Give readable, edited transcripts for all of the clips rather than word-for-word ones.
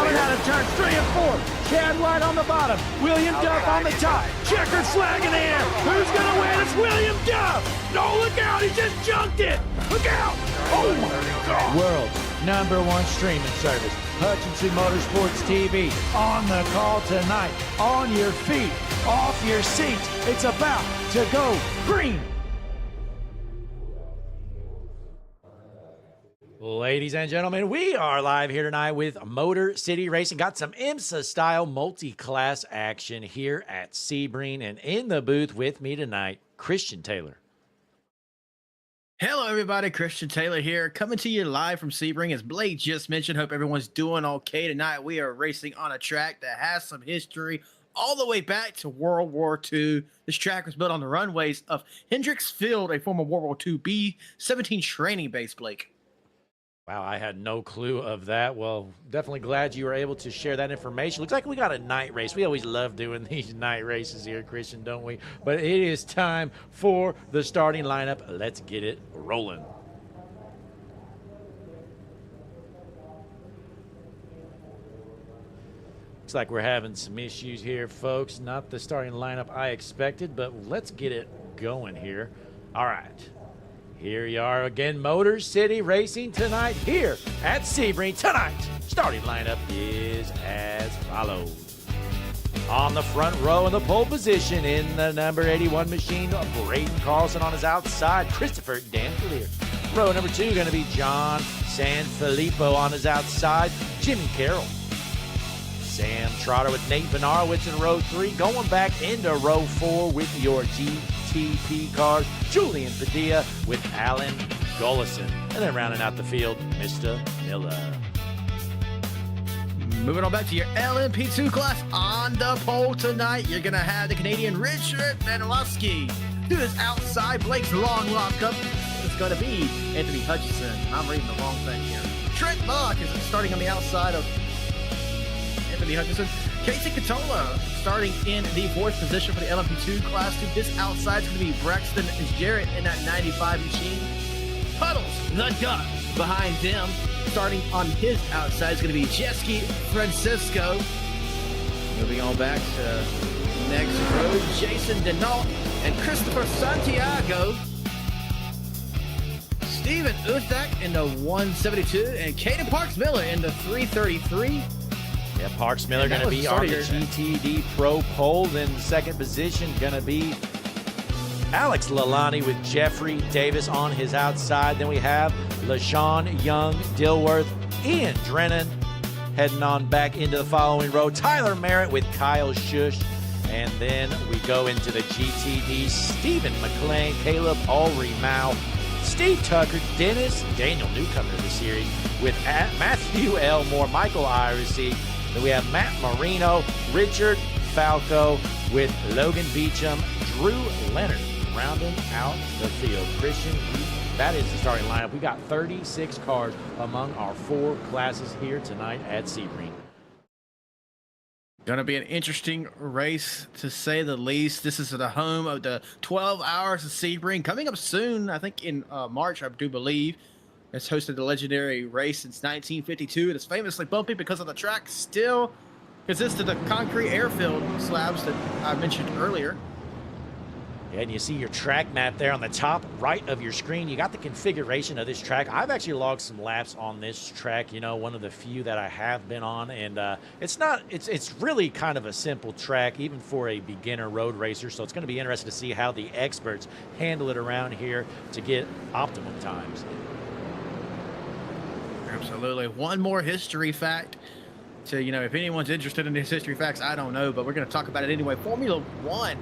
coming out of turns 3 and 4. Chad White on the bottom. William Duff on the top. Checkered flag in the air. Who's going to win? It's William Duff. No, look out. He just junked it. Look out. Oh, my God. World's #1 streaming service. Hutchinson Motorsports TV. On the call tonight. On your feet. Off your seats. It's about to go green. Ladies and gentlemen, we are live here tonight with Motor City Racing. Got some IMSA-style multi-class action here at Sebring, and in the booth with me tonight, Christian Taylor. Hello, everybody. Christian Taylor here, coming to you live from Sebring. As Blake just mentioned, hope everyone's doing okay tonight. We are racing on a track that has some history all the way back to World War II. This track was built on the runways of Hendricks Field, a former World War II B-17 training base, Blake. Wow, I had no clue of that. Well, definitely glad you were able to share that information. Looks like we got a night race. We always love doing these night races here, Christian, don't we? But it is time for the starting lineup. Let's get it rolling. Looks like we're having some issues here, folks. Not the starting lineup I expected, but let's get it going here. All right. Here you are again, Motor City Racing tonight here at Sebring. Tonight, starting lineup is as follows. On the front row in the pole position in the number 81 machine, Braden Carlson on his outside, Christopher Danfilier. Row number 2 going to be John Sanfilippo on his outside, Jimmy Carroll. Sam Trotter with Nate Benarowitz in row 3, going back into row 4 with your GTP cars, Julian Padilla with Alan Gullison. And then rounding out the field, Mr. Miller. Moving on back to your LMP2 class. On the pole tonight, you're going to have the Canadian Richard Manilowski. To his outside, Blake's long lockup. It's going to be Anthony Hutchinson. I'm reading the wrong thing here. Trent Buck is starting on the outside of Anthony Hutchinson. Casey Catola starting in the 4th position for the LMP2 class. To this outside is going to be Braxton Jarrett in that 95 machine. Puddles, the Duck, behind them. Starting on his outside is going to be Jeski Francisco. Moving on back to next row, Jason Denault and Christopher Santiago. Steven Uthak in the 172 and Caden Parks Miller in the 333. Yeah, Parks Miller going to be on the GTD Pro pole. Then second position going to be Alex Lalani with Jeffrey Davis on his outside. Then we have LaShawn Young, Dilworth, Ian Drennan heading on back into the following row. Tyler Merritt with Kyle Shush. And then we go into the GTD. Stephen McLean, Caleb Ulrey-Mao, Steve Tucker, Daniel Newcomer to the series with Matthew Elmore, Michael Irisey. Then we have Matt Marino, Richard Falco with Logan Beecham, Drew Leonard rounding out the field. Christian, that is the starting lineup. We got 36 cars among our 4 classes here tonight at Sebring. Going to be an interesting race, to say the least. This is the home of the 12 Hours of Sebring. Coming up soon, I think in March, I do believe. It's hosted the legendary race since 1952. It is famously bumpy because of the track still consists of the concrete airfield slabs that I mentioned earlier. Yeah, and you see your track map there on the top right of your screen. You got the configuration of this track. I've actually logged some laps on this track, you know, one of the few that I have been on. And it's really kind of a simple track, even for a beginner road racer. So it's going to be interesting to see how the experts handle it around here to get optimum times. Absolutely. One more history fact to, you know, if anyone's interested in these history facts, I don't know, but we're going to talk about it anyway. Formula One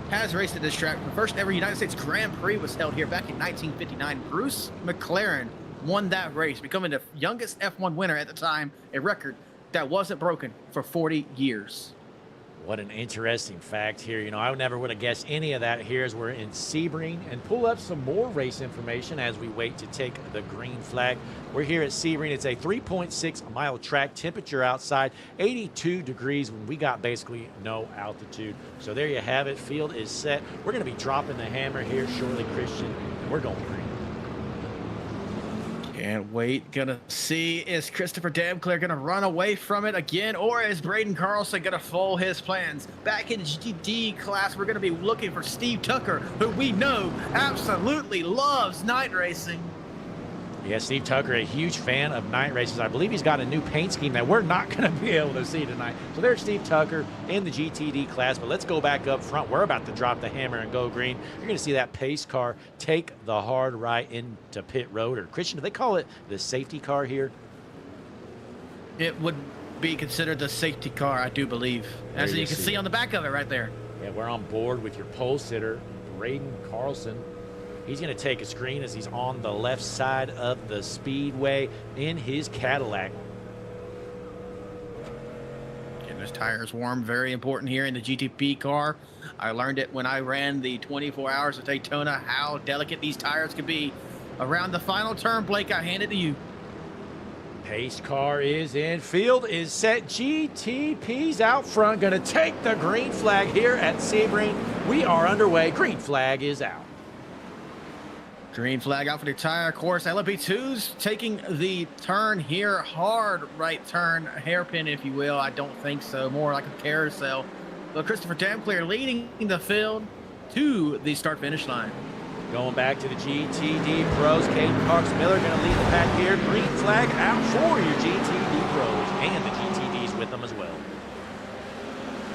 has raced at this track. The first ever United States Grand Prix was held here back in 1959. Bruce McLaren won that race, becoming the youngest F1 winner at the time, a record that wasn't broken for 40 years. What an interesting fact here. You know, I never would have guessed any of that here as we're in Sebring, and pull up some more race information as we wait to take the green flag. We're here at Sebring. It's a 3.6-mile track. Temperature outside, 82 degrees when we got basically no altitude. So there you have it. Field is set. We're going to be dropping the hammer here shortly, Christian, and we're going green. Can't wait. Gonna see, is Christopher Damclair gonna run away from it again, or is Braden Carlson gonna fold his plans? Back in the GTD class, we're gonna be looking for Steve Tucker, who we know absolutely loves night racing. Yeah, Steve Tucker, a huge fan of night races. I believe he's got a new paint scheme that we're not going to be able to see tonight. So there's Steve Tucker in the GTD class, but let's go back up front. We're about to drop the hammer and go green. You're going to see that pace car take the hard right into pit road. Or Christian, do they call it the safety car here? It would be considered the safety car, I do believe. As you can see on the back of it right there. Yeah, we're on board with your pole sitter, Braden Carlson. He's going to take a screen as he's on the left side of the speedway in his Cadillac. Getting those tires warm, very important here in the GTP car. I learned it when I ran the 24 hours of Daytona, how delicate these tires could be. Around the final turn, Blake, I hand it to you. Pace car is in, field is set, GTP's out front, going to take the green flag here at Sebring. We are underway, green flag is out. Green flag out for the tire course. LMP2's taking the turn here. Hard right turn, hairpin, if you will. I don't think so. More like a carousel. But Christopher Damclair leading the field to the start-finish line. Going back to the GTD pros. Caden Parks Miller going to lead the pack here. Green flag out for your GTD pros and the GTDs with them as well.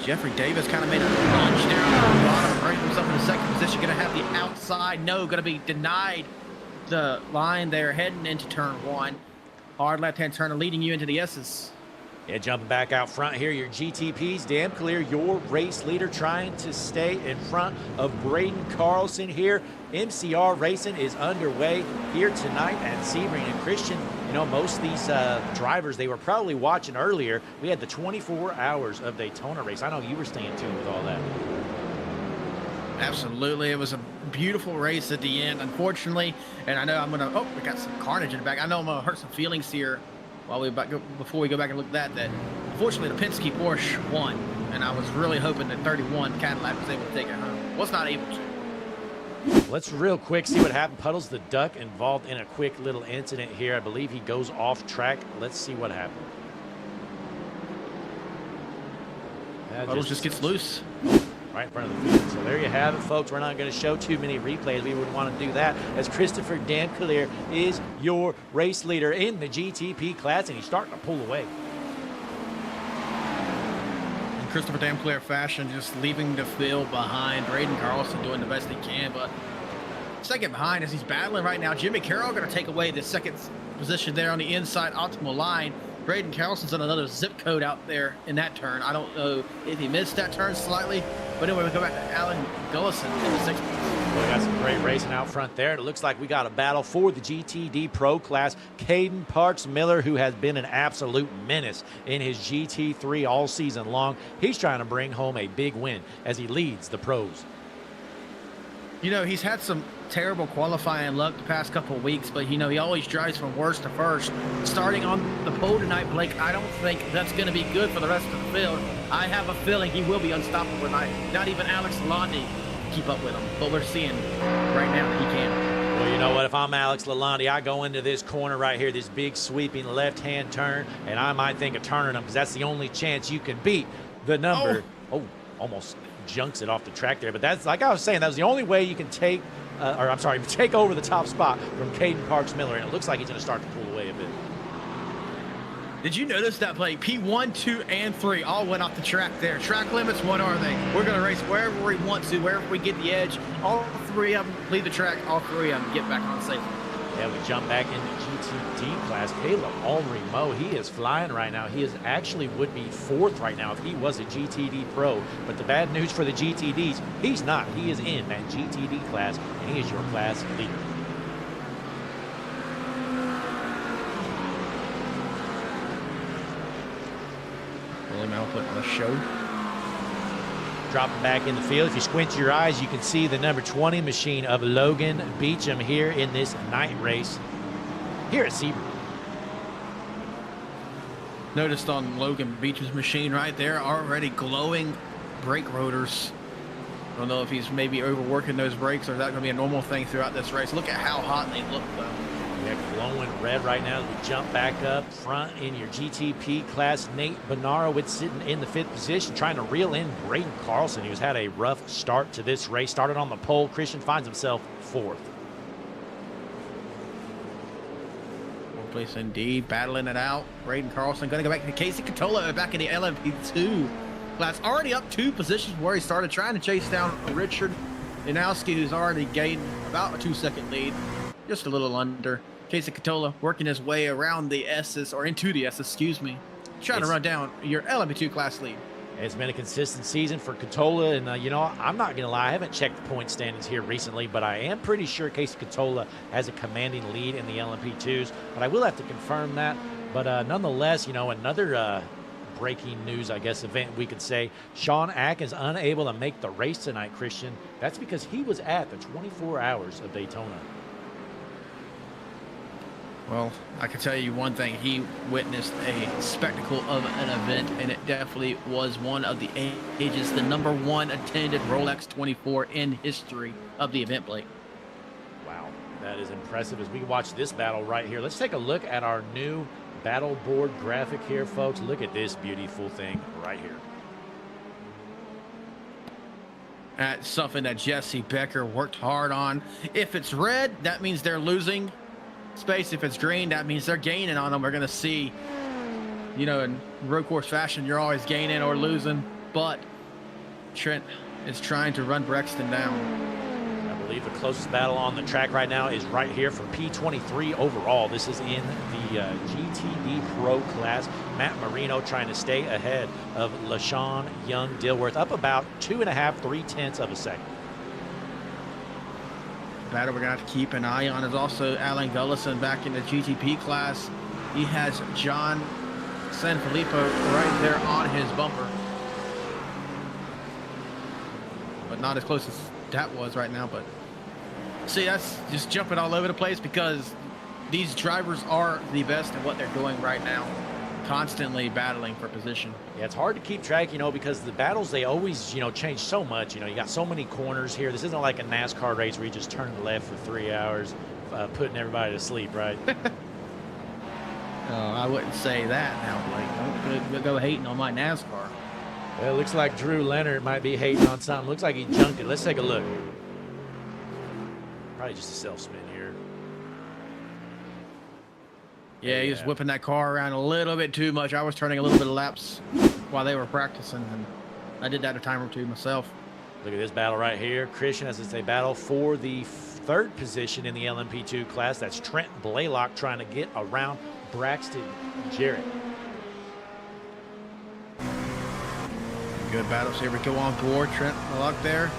Jeffrey Davis kind of made a lunge there on the bottom, bringing himself in the second position. Going to have the outside no, going to be denied the line there, heading into turn one. Hard left-hand turn, leading you into the S's. Yeah, jumping back out front here, your GTPs, Damclair, your race leader, trying to stay in front of Braden Carlson here. MCR racing is underway here tonight at Sebring. And Christian, you know, most of these drivers, they were probably watching earlier. We had the 24 hours of Daytona race. I know you were staying tuned with all that. Absolutely. It was a beautiful race at the end, unfortunately. And I know I'm going to, oh, we got some carnage in the back. I know I'm going to hurt some feelings here while before we go back and look at that. Unfortunately, the Penske Porsche won. And I was really hoping that 31 Cadillac was able to take it home. Was not able to. Let's real quick see what happened. Puddles the Duck involved in a quick little incident here. I believe he goes off track. Let's see what happened. Puddles just gets loose. Right in front of the field. So there you have it, folks. We're not going to show too many replays. We wouldn't want to do that, as Christopher Damclair is your race leader in the GTP class, and he's starting to pull away. Christopher Damclair fashion, just leaving the field behind. Braden Carlson doing the best he can, but second behind as he's battling right now. Jimmy Carroll going to take away the second position there on the inside optimal line. Braden Carlson's on another zip code out there in that turn. I don't know if he missed that turn slightly, but anyway, we go back to Alan Gullison in the sixth. We got some great racing out front there. It looks like we got a battle for the GTD Pro class. Caden Parks Miller, who has been an absolute menace in his GT3 all season long. He's trying to bring home a big win as he leads the pros. You know, he's had some terrible qualifying luck the past couple of weeks, but, you know, he always drives from worst to first. Starting on the pole tonight, Blake, I don't think that's going to be good for the rest of the field. I have a feeling he will be unstoppable tonight. Not even Alex Lalonde keep up with him, but we're seeing right now that he can. Well, you know what? If I'm Alex Lalonde, I go into this corner right here, this big sweeping left-hand turn, and I might think of turning him because that's the only chance you can beat the number. Oh, almost junks it off the track there, but that's, like I was saying, that was the only way you can take take over the top spot from Caden Parks Miller, and it looks like he's going to start to pull away a bit. Did you notice that, Blake? P1, 2, and 3 all went off the track there. Track limits, what are they? We're going to race wherever we want to, wherever we get the edge. All three of them leave the track, all three of them get back on safely. Yeah, we jump back into GTD class. Caleb Ulrimo, he is flying right now. He is actually would be fourth right now if he was a GTD pro. But the bad news for the GTDs, he's not. He is in that GTD class, and he is your class leader. William Output on the show. Dropping back in the field. If you squint your eyes, you can see the number 20 machine of Logan Beecham here in this night race here at Sebring. Noticed on Logan Beecham's machine right there, already glowing brake rotors. I don't know if he's maybe overworking those brakes, or is that going to be a normal thing throughout this race. Look at how hot they look, though. Yeah, glowing red right now. We jump back up front in your GTP class. Nate Benarowitz sitting in the 5th position, trying to reel in Braden Carlson, who's had a rough start to this race. Started on the pole. Christian finds himself 4th. Place indeed, battling it out. Braden Carlson going to go back to Casey Catola back in the LMP2 class. Already up 2 positions where he started, trying to chase down Richard Janowski, who's already gained about a 2-second lead, just a little under. Casey Catola working his way around the S's, or into the S's, excuse me, trying to run down your LMP2 class lead. It's been a consistent season for Catola, and you know, I'm not going to lie, I haven't checked the point standings here recently, but I am pretty sure Casey Catola has a commanding lead in the LMP2s, but I will have to confirm that. But nonetheless, you know, another breaking news, I guess, event we could say. Sean Atkins unable to make the race tonight, Christian. That's because he was at the 24 Hours of Daytona. Well, I can tell you one thing. He witnessed a spectacle of an event, and it definitely was one of the ages, the #1 attended Rolex 24 in history of the event, Blake. Wow, that is impressive. As we watch this battle right here, let's take a look at our new battle board graphic here, folks. Look at this beautiful thing right here. That's something that Jesse Becker worked hard on. If it's red, that means they're losing space. If it's green, that means they're gaining on them. We're going to see, you know, in road course fashion, you're always gaining or losing, but Trent is trying to run Brexton down. I believe the closest battle on the track right now is right here for P23 overall. This is in the GTD Pro class. Matt Marino trying to stay ahead of LaShawn Young-Dilworth, up about 2.5, 3/10 of a second. Battle we're going to have to keep an eye on is also Alan Gullison back in the GTP class. He has John Sanfilippo right there on his bumper. But not as close as that was right now. But see, that's just jumping all over the place because these drivers are the best at what they're doing right now. Constantly battling for position. Yeah, it's hard to keep track, you know, because the battles, they always, you know, change so much. You know, you got so many corners here. This isn't like a NASCAR race where you just turn left for 3 hours, putting everybody to sleep, right? Oh, I wouldn't say that now, Blake. Don't go hating on my NASCAR. Well, it looks like Drew Leonard might be hating on something. Looks like he junked it. Let's take a look. Probably just a self-spin here. Yeah, he was whipping that car around a little bit too much. I was turning a little bit of laps while they were practicing, and I did that a time or two myself. Look at this battle right here. Christian, as it's a battle for the 3rd position in the LMP2 class. That's Trent Blaylock trying to get around Braxton Jarrett. Good battles. Here we go on board. Trent Blaylock there.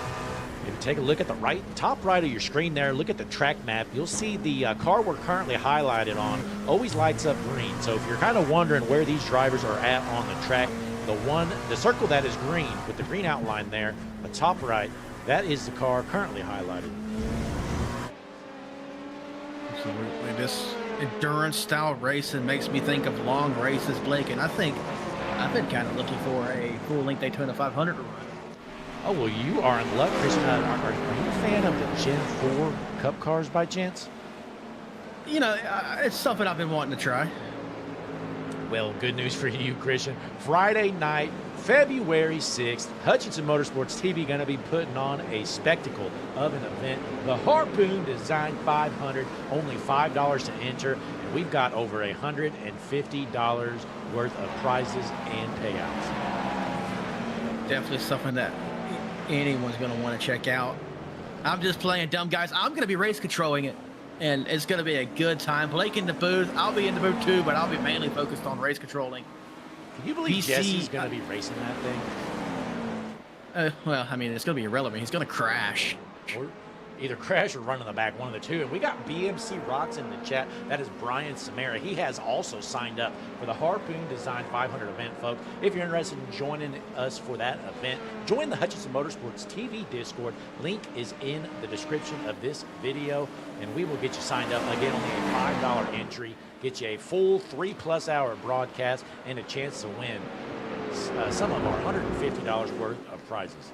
If you take a look at the top right of your screen there, look at the track map, you'll see the car we're currently highlighted on always lights up green. So if you're kind of wondering where these drivers are at on the track, the circle that is green with the green outline there, the top right, that is the car currently highlighted. Absolutely. This endurance style racing makes me think of long races, Blake, and I think I've been kind of looking for a full-length Daytona 500 to run. Oh, well, you are in luck, Christian. Are you a fan of the Gen 4 Cup cars by chance? You know, it's something I've been wanting to try. Well, good news for you, Christian. Friday night, February 6th, Hutchinson Motorsports TV going to be putting on a spectacle of an event. The Harpoon Design 500, only $5 to enter. And we've got over $150 worth of prizes and payouts. Definitely something that anyone's going to want to check out. I'm just playing dumb, guys. I'm going to be race controlling it, and it's going to be a good time. Blake in the booth. I'll be in the booth too, but I'll be mainly focused on race controlling. Can you believe Jesse's going to be racing that thing? Well, I mean, it's going to be irrelevant. He's going to crash. Or either crash or run in the back, one of the two. And we got BMC Rocks in the chat. That is Brian Samara. He has also signed up for the Harpoon Design 500 event, folks. If you're interested in joining us for that event, join the Hutchinson Motorsports TV Discord. Link is in the description of this video, and we will get you signed up. Again, only a $5 entry. Get you a full 3+ hour broadcast and a chance to win some of our $150 worth of prizes.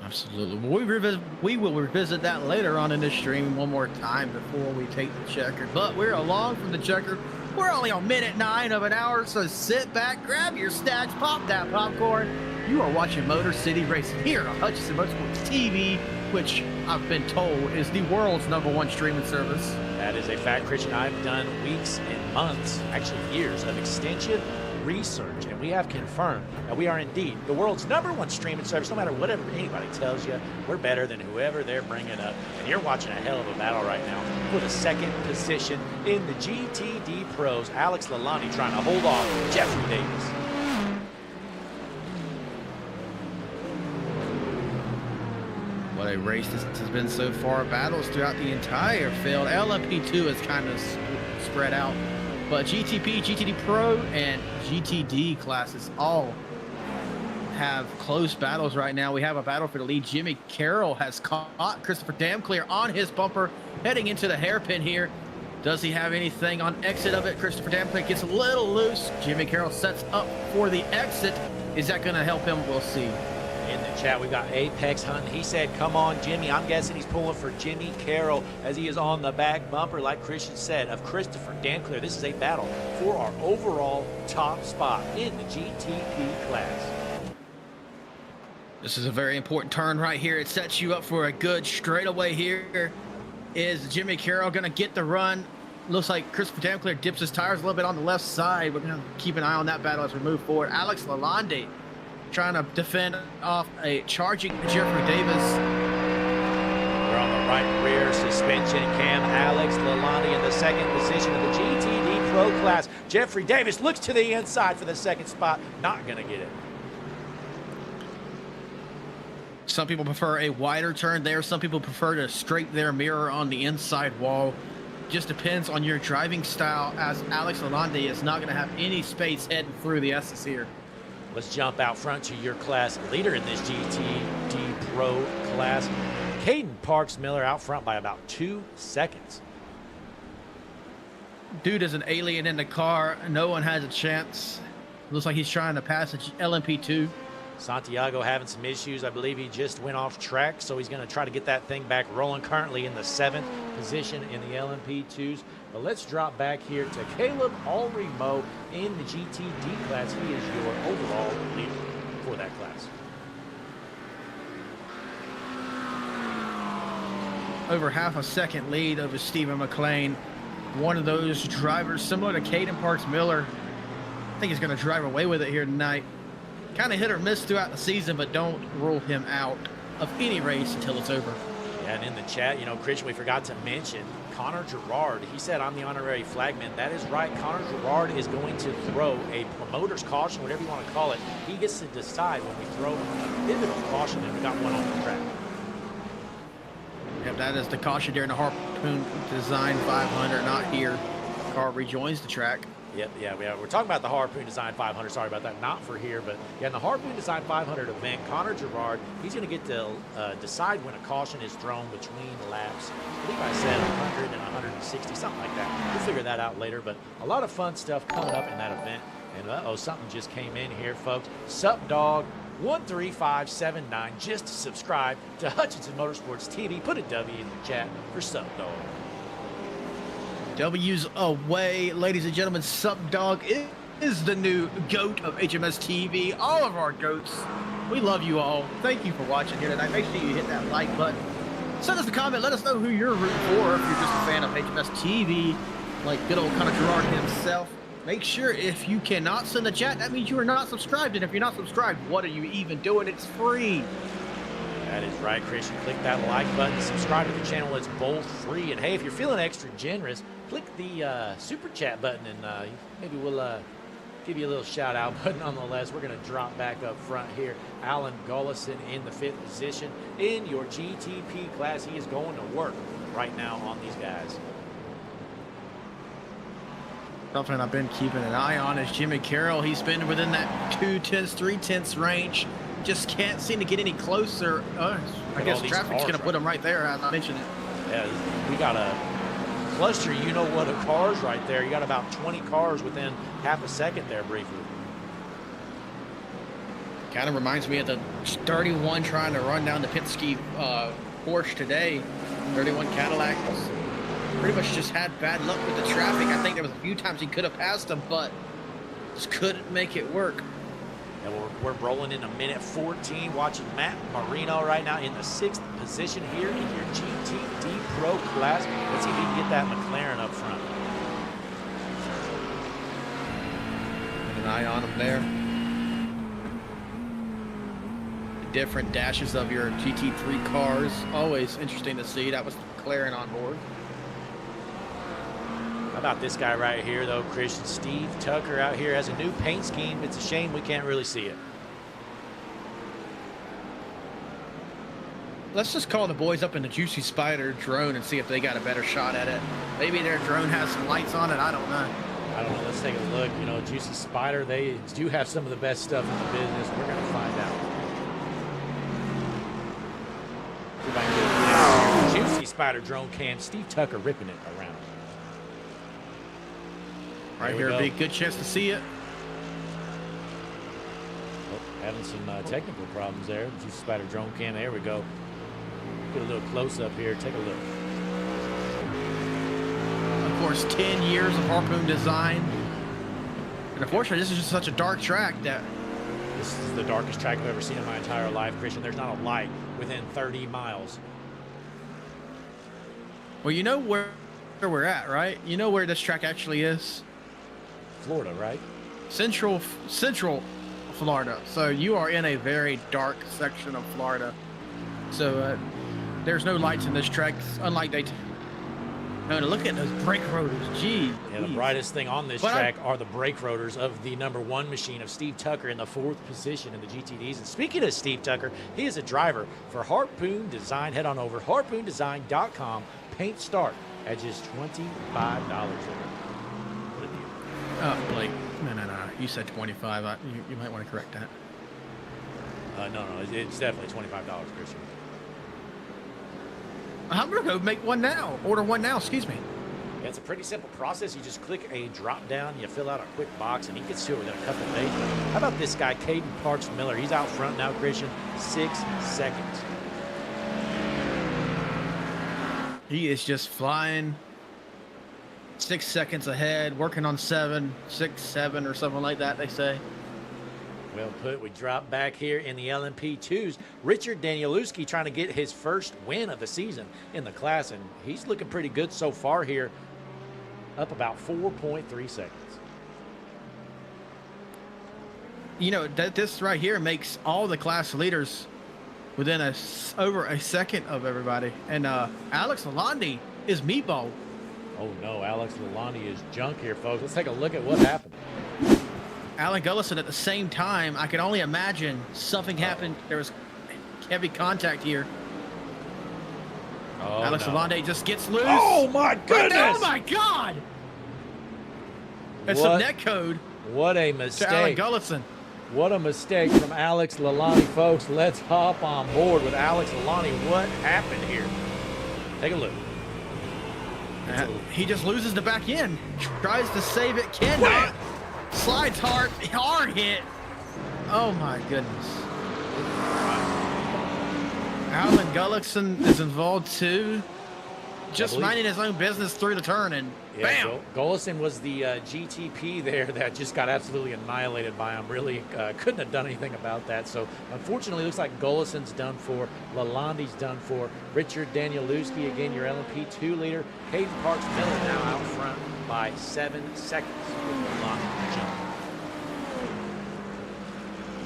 Absolutely. We will revisit that later on in this stream one more time before we take the checker. But we're along from the checker. We're only on minute 9 of an hour, so sit back, grab your snacks, pop that popcorn. You are watching Motor City Racing here on Hutchinson Motorsports TV, which I've been told is the world's #1 streaming service. That is a fact, Christian. I've done weeks and months, actually years, of extensive research, and we have confirmed that we are indeed the world's #1 streaming service. No matter whatever anybody tells you, we're better than whoever they're bringing up. And you're watching a hell of a battle right now for the 2nd position in the GTD Pros. Alex Lalonde trying to hold off Jeffrey Davis. What a race this has been so far. Battles throughout the entire field. LMP2 is kind of spread out, but GTP, GTD Pro, and GTD classes all have close battles right now. We have a battle for the lead. Jimmy Carroll has caught Christopher Damclear on his bumper, heading into the hairpin here. Does he have anything on exit of it? Christopher Damclear gets a little loose. Jimmy Carroll sets up for the exit. Is that going to help him? We'll see. In the chat, we've got Apex Hunting. He said, come on, Jimmy. I'm guessing he's pulling for Jimmy Carroll as he is on the back bumper, like Christian said, of Christopher Damclear. This is a battle for our overall top spot in the GTP class. This is a very important turn right here. It sets you up for a good straightaway here. Is Jimmy Carroll going to get the run? Looks like Christopher Damclear dips his tires a little bit on the left side. We're going to keep an eye on that battle as we move forward. Alex Lalonde trying to defend off a charging Jeffrey Davis. We're on the right rear suspension cam. Alex Lalonde in the 2nd position of the GTD Pro class. Jeffrey Davis looks to the inside for the 2nd spot. Not going to get it. Some people prefer a wider turn there. Some people prefer to scrape their mirror on the inside wall. Just depends on your driving style, as Alex Lalonde is not going to have any space heading through the S's here. Let's jump out front to your class leader in this GTD Pro class. Caden Parks Miller out front by about 2 seconds. Dude is an alien in the car. No one has a chance. Looks like he's trying to pass LMP2. Santiago having some issues. I believe he just went off track, so he's going to try to get that thing back rolling. Currently in the 7th position in the LMP2s. But let's drop back here to Caleb Alrimo in the GTD class. He is your overall leader for that class. Over half a second lead over Stephen McLean. One of those drivers similar to Caden Parks Miller. I think he's going to drive away with it here tonight. Kind of hit or miss throughout the season, but don't rule him out of any race until it's over. Yeah, and in the chat, you know, Christian, we forgot to mention Connor Gerard. He said, I'm the honorary flagman. That is right. Connor Gerard is going to throw a promoter's caution, whatever you want to call it. He gets to decide when we throw a pivotal caution, and we got one on the track. Yep, that is the caution during the Harpoon Design 500, not here. Car rejoins the track. Yep, yeah, we're talking about the Harpoon Design 500. Sorry about that, not for here, but yeah, in the Harpoon Design 500 event, Connor Gerard, he's going to get to decide when a caution is thrown between laps. I believe I said 100 and 160, something like that. We'll figure that out later, but a lot of fun stuff coming up in that event. And uh-oh, something just came in here, folks. Sup, dog? 13579. Just subscribe to Hutchinson Motorsports TV. Put a W in the chat for Sup, dog. W's away, ladies and gentlemen. Sup Dog is the new GOAT of HMS TV. All of our GOATs. We love you all. Thank you for watching here tonight. Make sure you hit that like button. Send us a comment. Let us know who you're rooting for. If you're just a fan of HMS TV, like good old Connor Gerard himself. Make sure if you cannot send a chat, that means you are not subscribed. And if you're not subscribed, what are you even doing? It's free. That is right, Christian. Click that like button. Subscribe to the channel. It's both free. And hey, if you're feeling extra generous, click the super chat button, and maybe we'll give you a little shout out. But nonetheless, we're going to drop back up front here. Alan Gullison in the 5th position in your GTP class. He is going to work right now on these guys. Something I've been keeping an eye on is Jimmy Carroll. He's been within that 2/10, 3/10 range. Just can't seem to get any closer. I guess traffic's going to put him right there, as I mentioned it. Yeah, we got a cluster, you know what, of cars right there. You got about 20 cars within half a second there briefly. Kind of reminds me of the 31 trying to run down the Penske Porsche today. 31 Cadillac pretty much just had bad luck with the traffic. I think there was a few times he could have passed him, but just couldn't make it work. And we're rolling in a minute 14, watching Matt Marino right now in the 6th position here in your GTD Pro class. Let's see if he can get that McLaren up front. Keep an eye on him there. The different dashes of your GT3 cars, always interesting to see. That was McLaren on board. How about this guy right here, though, Christian? Steve Tucker out here has a new paint scheme. It's a shame we can't really see it. Let's just call the boys up in the Juicy Spider drone and see if they got a better shot at it. Maybe their drone has some lights on it. I don't know. I don't know. Let's take a look. You know, Juicy Spider, they do have some of the best stuff in the business. We're going to find out. See if I can get Juicy Spider drone cam. Steve Tucker ripping it around. Right here, big good chance to see it. Oh, having some technical problems there. Juicy Spider drone cam. There we go. Get a little close up here. Take a look. Of course, 10 years of Harpoon design. And unfortunately, this is just such a dark track that... This is the darkest track I've ever seen in my entire life, Christian. There's not a light within 30 miles. Well, you know where we're at, right? You know where this track actually is? Florida, right? Central Florida. So you are in a very dark section of Florida. So there's no lights in this track, unlike Daytona. No, look at those brake rotors. Gee. Yeah, the brightest thing on this track are the brake rotors of the #1 machine of Steve Tucker in the 4th position in the GTDs. And speaking of Steve Tucker, he is a driver for Harpoon Design. Head on over harpoondesign.com. Paint start at just $25. Oh, Blake. No. You said 25. You might want to correct that. No, it's definitely $25, Christian. I'm going to go make one now. Order one now, excuse me. Yeah, it's a pretty simple process. You just click a drop down, you fill out a quick box, and he gets to it within a couple of days. How about this guy, Caden Parks Miller? He's out front now, Christian. 6 seconds. He is just flying 6 seconds ahead, working on 7, 6, 7, or something like that, they say. Well put. We drop back here in the LMP2s. Richard Danielewski trying to get his first win of the season in the class, and he's looking pretty good so far here, up about 4.3 seconds. You know, this right here makes all the class leaders within over a second of everybody. And Alex Lalonde is meatball. Oh no, Alex Lalonde is junk here, folks. Let's take a look at what happened. Alan Gullison at the same time. I can only imagine something happened. There was heavy contact here. Oh, Alex Lalonde just gets loose. Oh my goodness! Oh my God! That's some net code. What a mistake! To Alan Gullison. What a mistake from Alex Lalonde, folks. Let's hop on board with Alex Lalonde. What happened here? Take a look. He just loses the back end. Tries to save it. Cannot. Slides hard hit. Oh my goodness. Alan Gullison is involved too. Just minding his own business through the turn, and bam! Gullison was the GTP there that just got absolutely annihilated by him. Really couldn't have done anything about that. So unfortunately, looks like Gullison's done for. Lalonde's done for. Richard Danielewski, again, your LMP2 leader. Caden Parks Miller now out front by 7 seconds with Lalonde jump.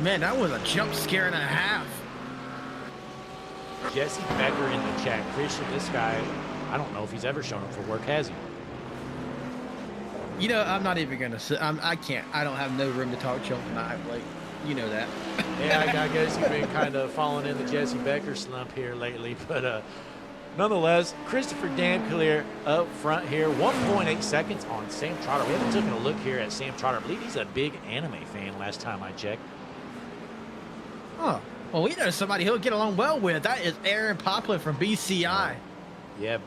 Man, that was a jump scare and a half. Jesse Becker in the chat. Christian, this guy, I don't know if he's ever shown up for work, has he? You know, I'm not even gonna say. I can't. I don't have no room to talk to him tonight, Blake. You know that. Yeah, I guess you've been kind of falling in the Jesse Becker slump here lately, but nonetheless, Christopher Damclear up front here, 1.8 seconds on Sam Trotter. We haven't taken a look here at Sam Trotter. I believe he's a big anime fan last time I checked. Oh, well, we know somebody he'll get along well with. That is Aaron Poplin from BCI. Yeah,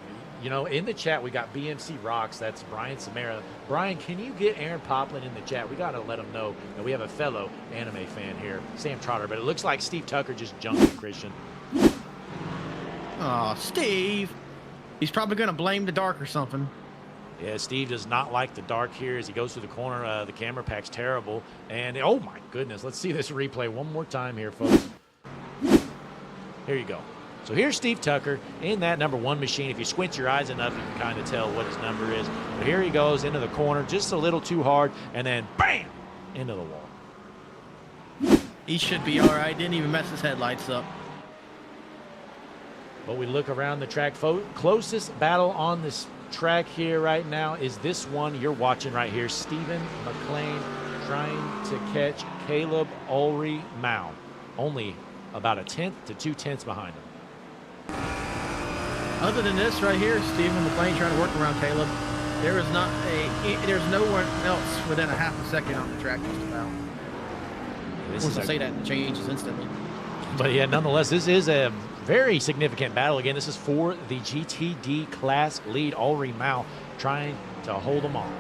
You know, in the chat, we got BMC Rocks. That's Brian Samara. Brian, can you get Aaron Poplin in the chat? We got to let him know that we have a fellow anime fan here, Sam Trotter. But it looks like Steve Tucker just jumped him, Christian. Oh, Steve. He's probably going to blame the dark or something. Yeah, Steve does not like the dark here as he goes through the corner. The camera pack's terrible. And, oh, my goodness. Let's see this replay one more time here, folks. Here you go. So here's Steve Tucker in that number 1 machine. If you squint your eyes enough, you can kind of tell what his number is. But here he goes into the corner just a little too hard, and then bam, into the wall. He should be all right. Didn't even mess his headlights up. But we look around the track. Closest battle on this track here right now is this one you're watching right here. Stephen McLean trying to catch Caleb Ulrey Mao. Only about 1/10 to 2/10 behind him. Other than this right here, Stephen McLean trying to work around Caleb. There's no one else within a half a second on the track just about. Of course, I say that and it changes instantly. But yeah, nonetheless, this is a very significant battle. Again, this is for the GTD class lead. Ulrey Mao trying to hold them on.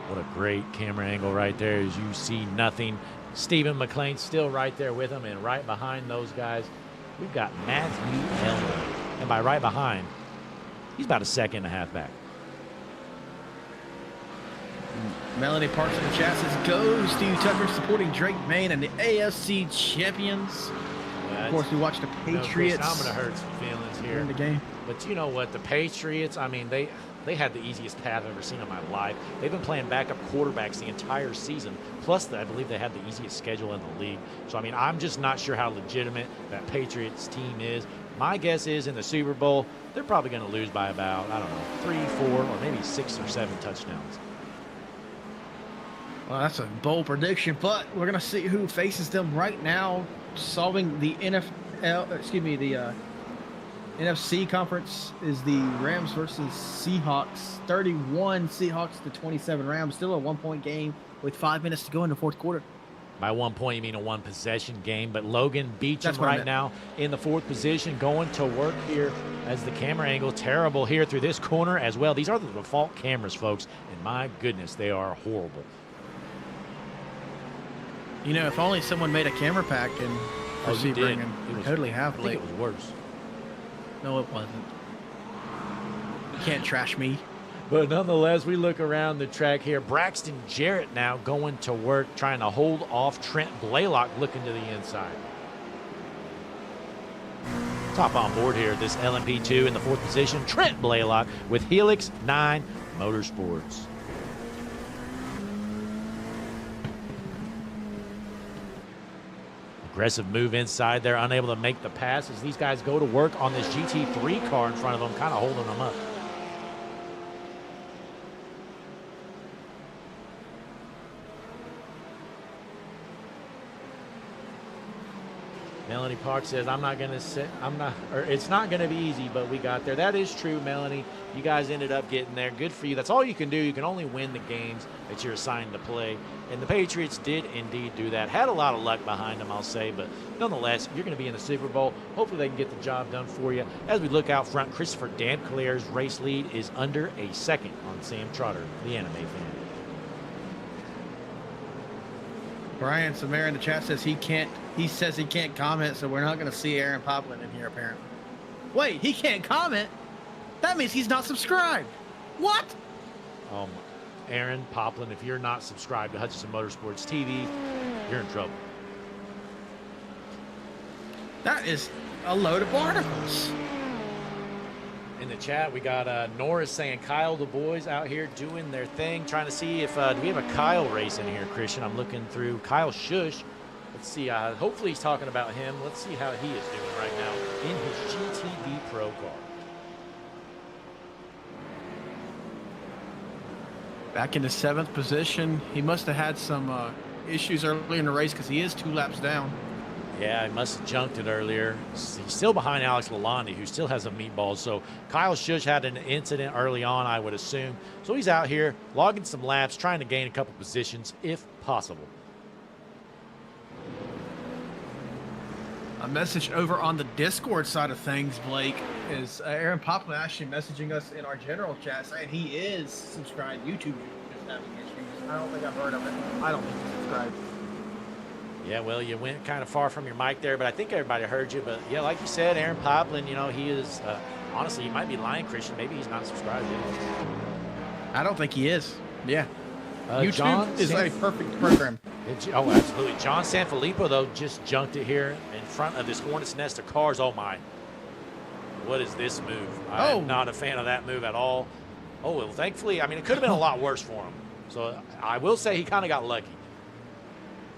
What a great camera angle right there as you see nothing. Stephen McLean still right there with him, and right behind those guys, we've got Matthew Elway. And by right behind, he's about 1.5 seconds back. Melanie Parks in the chat says, go Steve Tucker supporting Drake Main and the AFC champions. Of course, we watched the Patriots. I'm going to hurt some feelings here. In the game. But you know what? The Patriots, I mean, they had the easiest path I've ever seen in my life. They've been playing backup quarterbacks the entire season. Plus, I believe they had the easiest schedule in the league. So, I mean, I'm just not sure how legitimate that Patriots team is. My guess is in the Super Bowl, they're probably going to lose by about, I don't know, 3, 4, or maybe 6 or 7 touchdowns. Well, that's a bold prediction, but we're going to see who faces them right now, solving the NFC conference is the Rams versus Seahawks. 31 Seahawks to 27 Rams. Still a 1-point game with 5 minutes to go in the fourth quarter. By 1 point, you mean a 1-possession game. But Logan Beecham right now in the 4th position, going to work here as the camera angle terrible here through this corner as well. These are the default cameras, folks, and my goodness, they are horrible. You know, if only someone made a camera pack and Sebring and totally have. I think it was worse. No, it wasn't. You can't trash me. But nonetheless, we look around the track here. Braxton Jarrett now going to work, trying to hold off Trent Blaylock looking to the inside. Top on board here, this LMP2 in the 4th position. Trent Blaylock with Helix 9 Motorsports. Aggressive move inside there, unable to make the pass as these guys go to work on this GT3 car in front of them, kind of holding them up. Melanie Park says, it's not going to be easy, but we got there. That is true, Melanie. You guys ended up getting there. Good for you. That's all you can do. You can only win the games that you're assigned to play. And the Patriots did indeed do that. Had a lot of luck behind them, I'll say. But nonetheless, you're going to be in the Super Bowl. Hopefully they can get the job done for you. As we look out front, Christopher Dampclair's race lead is under 1 second on Sam Trotter, the anime fan. Brian Samara in the chat says he says he can't comment, so we're not going to see Aaron Poplin in here apparently. Wait, he can't comment? That means he's not subscribed. What? Aaron Poplin, if you're not subscribed to Hutchinson Motorsports TV, you're in trouble. That is a load of barnacles. In the chat, we got Norris saying Kyle Du Bois out here doing their thing, trying to see if do we have a Kyle race in here, Christian. I'm looking through Kyle Shush. Let's see. Hopefully he's talking about him. Let's see how he is doing right now in his GTD Pro car. Back in the 7th position. He must have had some issues early in the race because he is 2 laps down. Yeah, he must have junked it earlier. He's still behind Alex Lalonde, who still has a meatball. So Kyle Shush had an incident early on, I would assume. So he's out here logging some laps, trying to gain a couple positions if possible. A message over on the Discord side of things, Blake, is Aaron Poplin actually messaging us in our general chat saying he is subscribed. YouTube is having issues. I don't think I've heard of it. I don't think he's subscribed. Yeah, well, you went kind of far from your mic there, but I think everybody heard you. But yeah, like you said, Aaron Poplin, you know, he is, honestly, he might be lying, Christian. Maybe he's not subscribed yet. I don't think he is. Yeah. YouTube John is a perfect program. Oh, absolutely. John Sanfilippo, though, just junked it here in front of this hornet's nest of cars. Oh, my. What is this move? I'm not a fan of that move at all. Oh, well, thankfully, I mean, it could have been a lot worse for him. So I will say he kind of got lucky.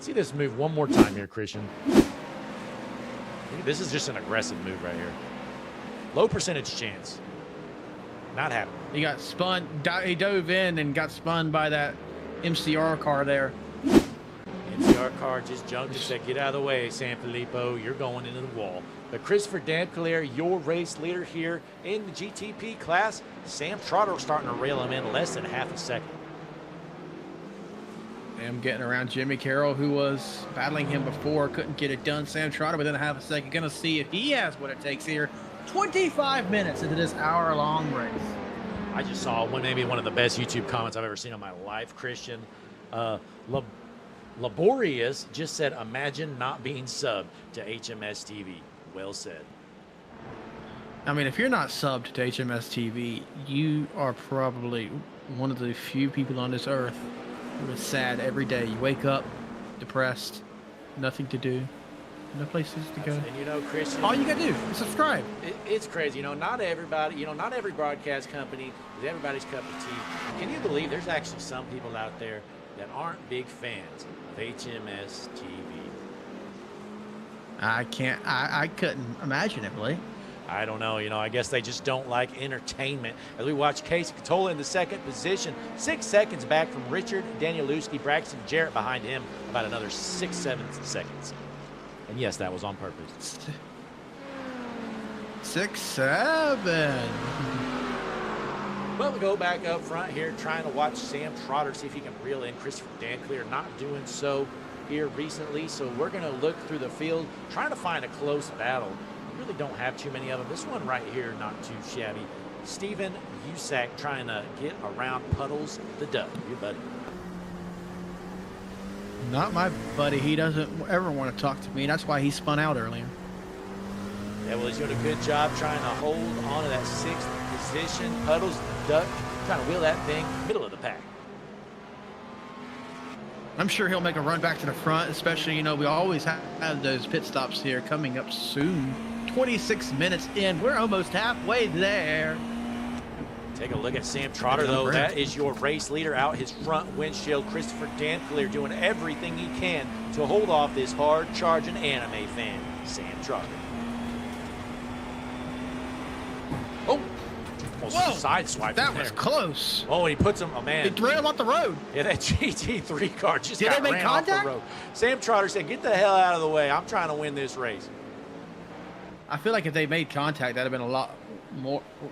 See this move one more time here, Christian. This is just an aggressive move right here. Low percentage chance. Not happening. He got spun. He dove in and got spun by that MCR car there. MCR car just jumped and said, get out of the way, Sanfilippo. You're going into the wall. But Christopher Danclair, your race leader here in the GTP class. Sam Trotter starting to rail him in less than half a second. Sam getting around Jimmy Carroll, who was battling him before, couldn't get it done. Sam Trotter within a half a second. Going to see if he has what it takes here. 25 minutes into this hour-long race. I just saw maybe one of the best YouTube comments I've ever seen in my life, Christian. Laborious just said, imagine not being subbed to HMS TV. Well said. I mean, if you're not subbed to HMS TV, you are probably one of the few people on this earth who is sad every day. You wake up depressed, nothing to do, no places to go. And you know, Christian, all you gotta do is subscribe. It's crazy. You know, not everybody, you know, not every broadcast company is everybody's cup of tea. Can you believe there's actually some people out there that aren't big fans of HMS TV? I couldn't imagine it, Blake. I don't know. You know, I guess they just don't like entertainment. As we watch Casey Catola in the second position, 6 seconds back from Richard Danielewski, Braxton Jarrett behind him, about another 6-7 seconds. And yes, that was on purpose. 6-7. Well, we go back up front here, trying to watch Sam Trotter, see if he can reel in Christopher Danclair. Not doing so here recently, so we're going to look through the field, trying to find a close battle. We really don't have too many of them. This one right here, not too shabby. Steven Usack trying to get around Puddles the Duck, your buddy. Not my buddy. He doesn't ever want to talk to me. That's why he spun out earlier. Yeah, well, he's doing a good job trying to hold on to that 6th position. Puddles the Duck trying to wheel that thing middle of the pack. I'm sure he'll make a run back to the front, especially, you know, we always have those pit stops here coming up soon. 26 minutes in. We're almost halfway there. Take a look at Sam Trotter, though. That is your race leader out his front windshield. Christopher Danclair doing everything he can to hold off this hard-charging anime fan, Sam Trotter. Oh! Almost sideswiped. That was close. Oh, and he puts him, oh man. He threw him off the road. Yeah, that GT3 car just ran off the road. Sam Trotter said, get the hell out of the way. I'm trying to win this race. I feel like if they made contact, that'd have been a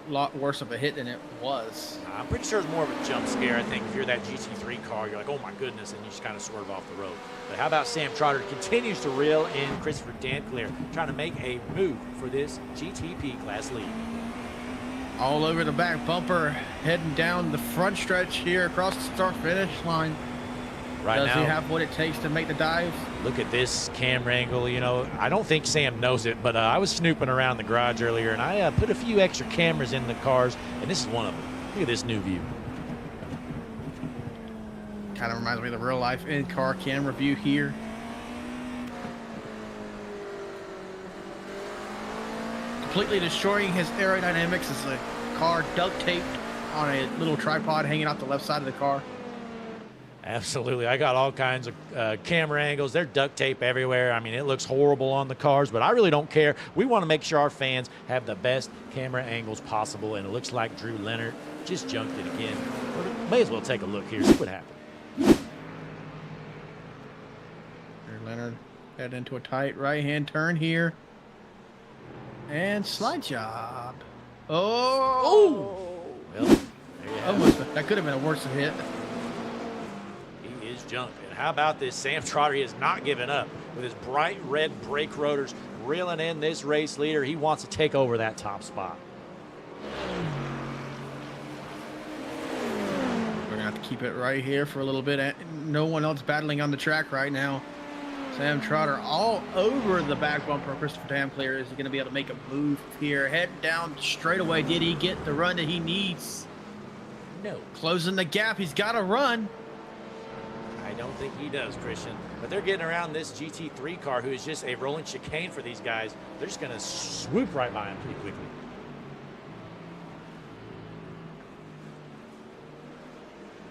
lot worse of a hit than it was. I'm pretty sure it's more of a jump scare. I think if you're that GT3 car, you're like, oh my goodness, and you just kind of swerve off the road. But how about Sam Trotter continues to reel in Christopher Danclair, trying to make a move for this GTP class lead. All over the back bumper, heading down the front stretch here across the start-finish line. Right now, does he have what it takes to make the dive? Look at this camera angle. You know, I don't think Sam knows it, but I was snooping around the garage earlier, and I put a few extra cameras in the cars, and this is one of them. Look at this new view. Kind of reminds me of the real-life in-car camera view here. Completely destroying his aerodynamics as the car duct taped on a little tripod hanging off the left side of the car. Absolutely. I got all kinds of camera angles. There's duct tape everywhere. I mean, it looks horrible on the cars, but I really don't care. We want to make sure our fans have the best camera angles possible, and it looks like Drew Leonard just junked it again. May as well take a look here, see what happened. Drew Leonard head into a tight right-hand turn here. And slide job. Oh! Well, there you have almost. it. That could have been a worse hit. He is jumped. And how about this? Sam Trotter is not giving up. with his bright red brake rotors reeling in this race leader. He wants to take over that top spot. We're going to have to keep it right here for a little bit. No one else battling on the track right now. Sam Trotter all over the back bumper of Christopher Damclear. Is he going to be able to make a move here? Head down straight away. Did he get the run that he needs? No. Closing the gap. He's got to run. I don't think he does, Christian. But they're getting around this GT3 car, who is just a rolling chicane for these guys. They're just going to swoop right by him pretty quickly.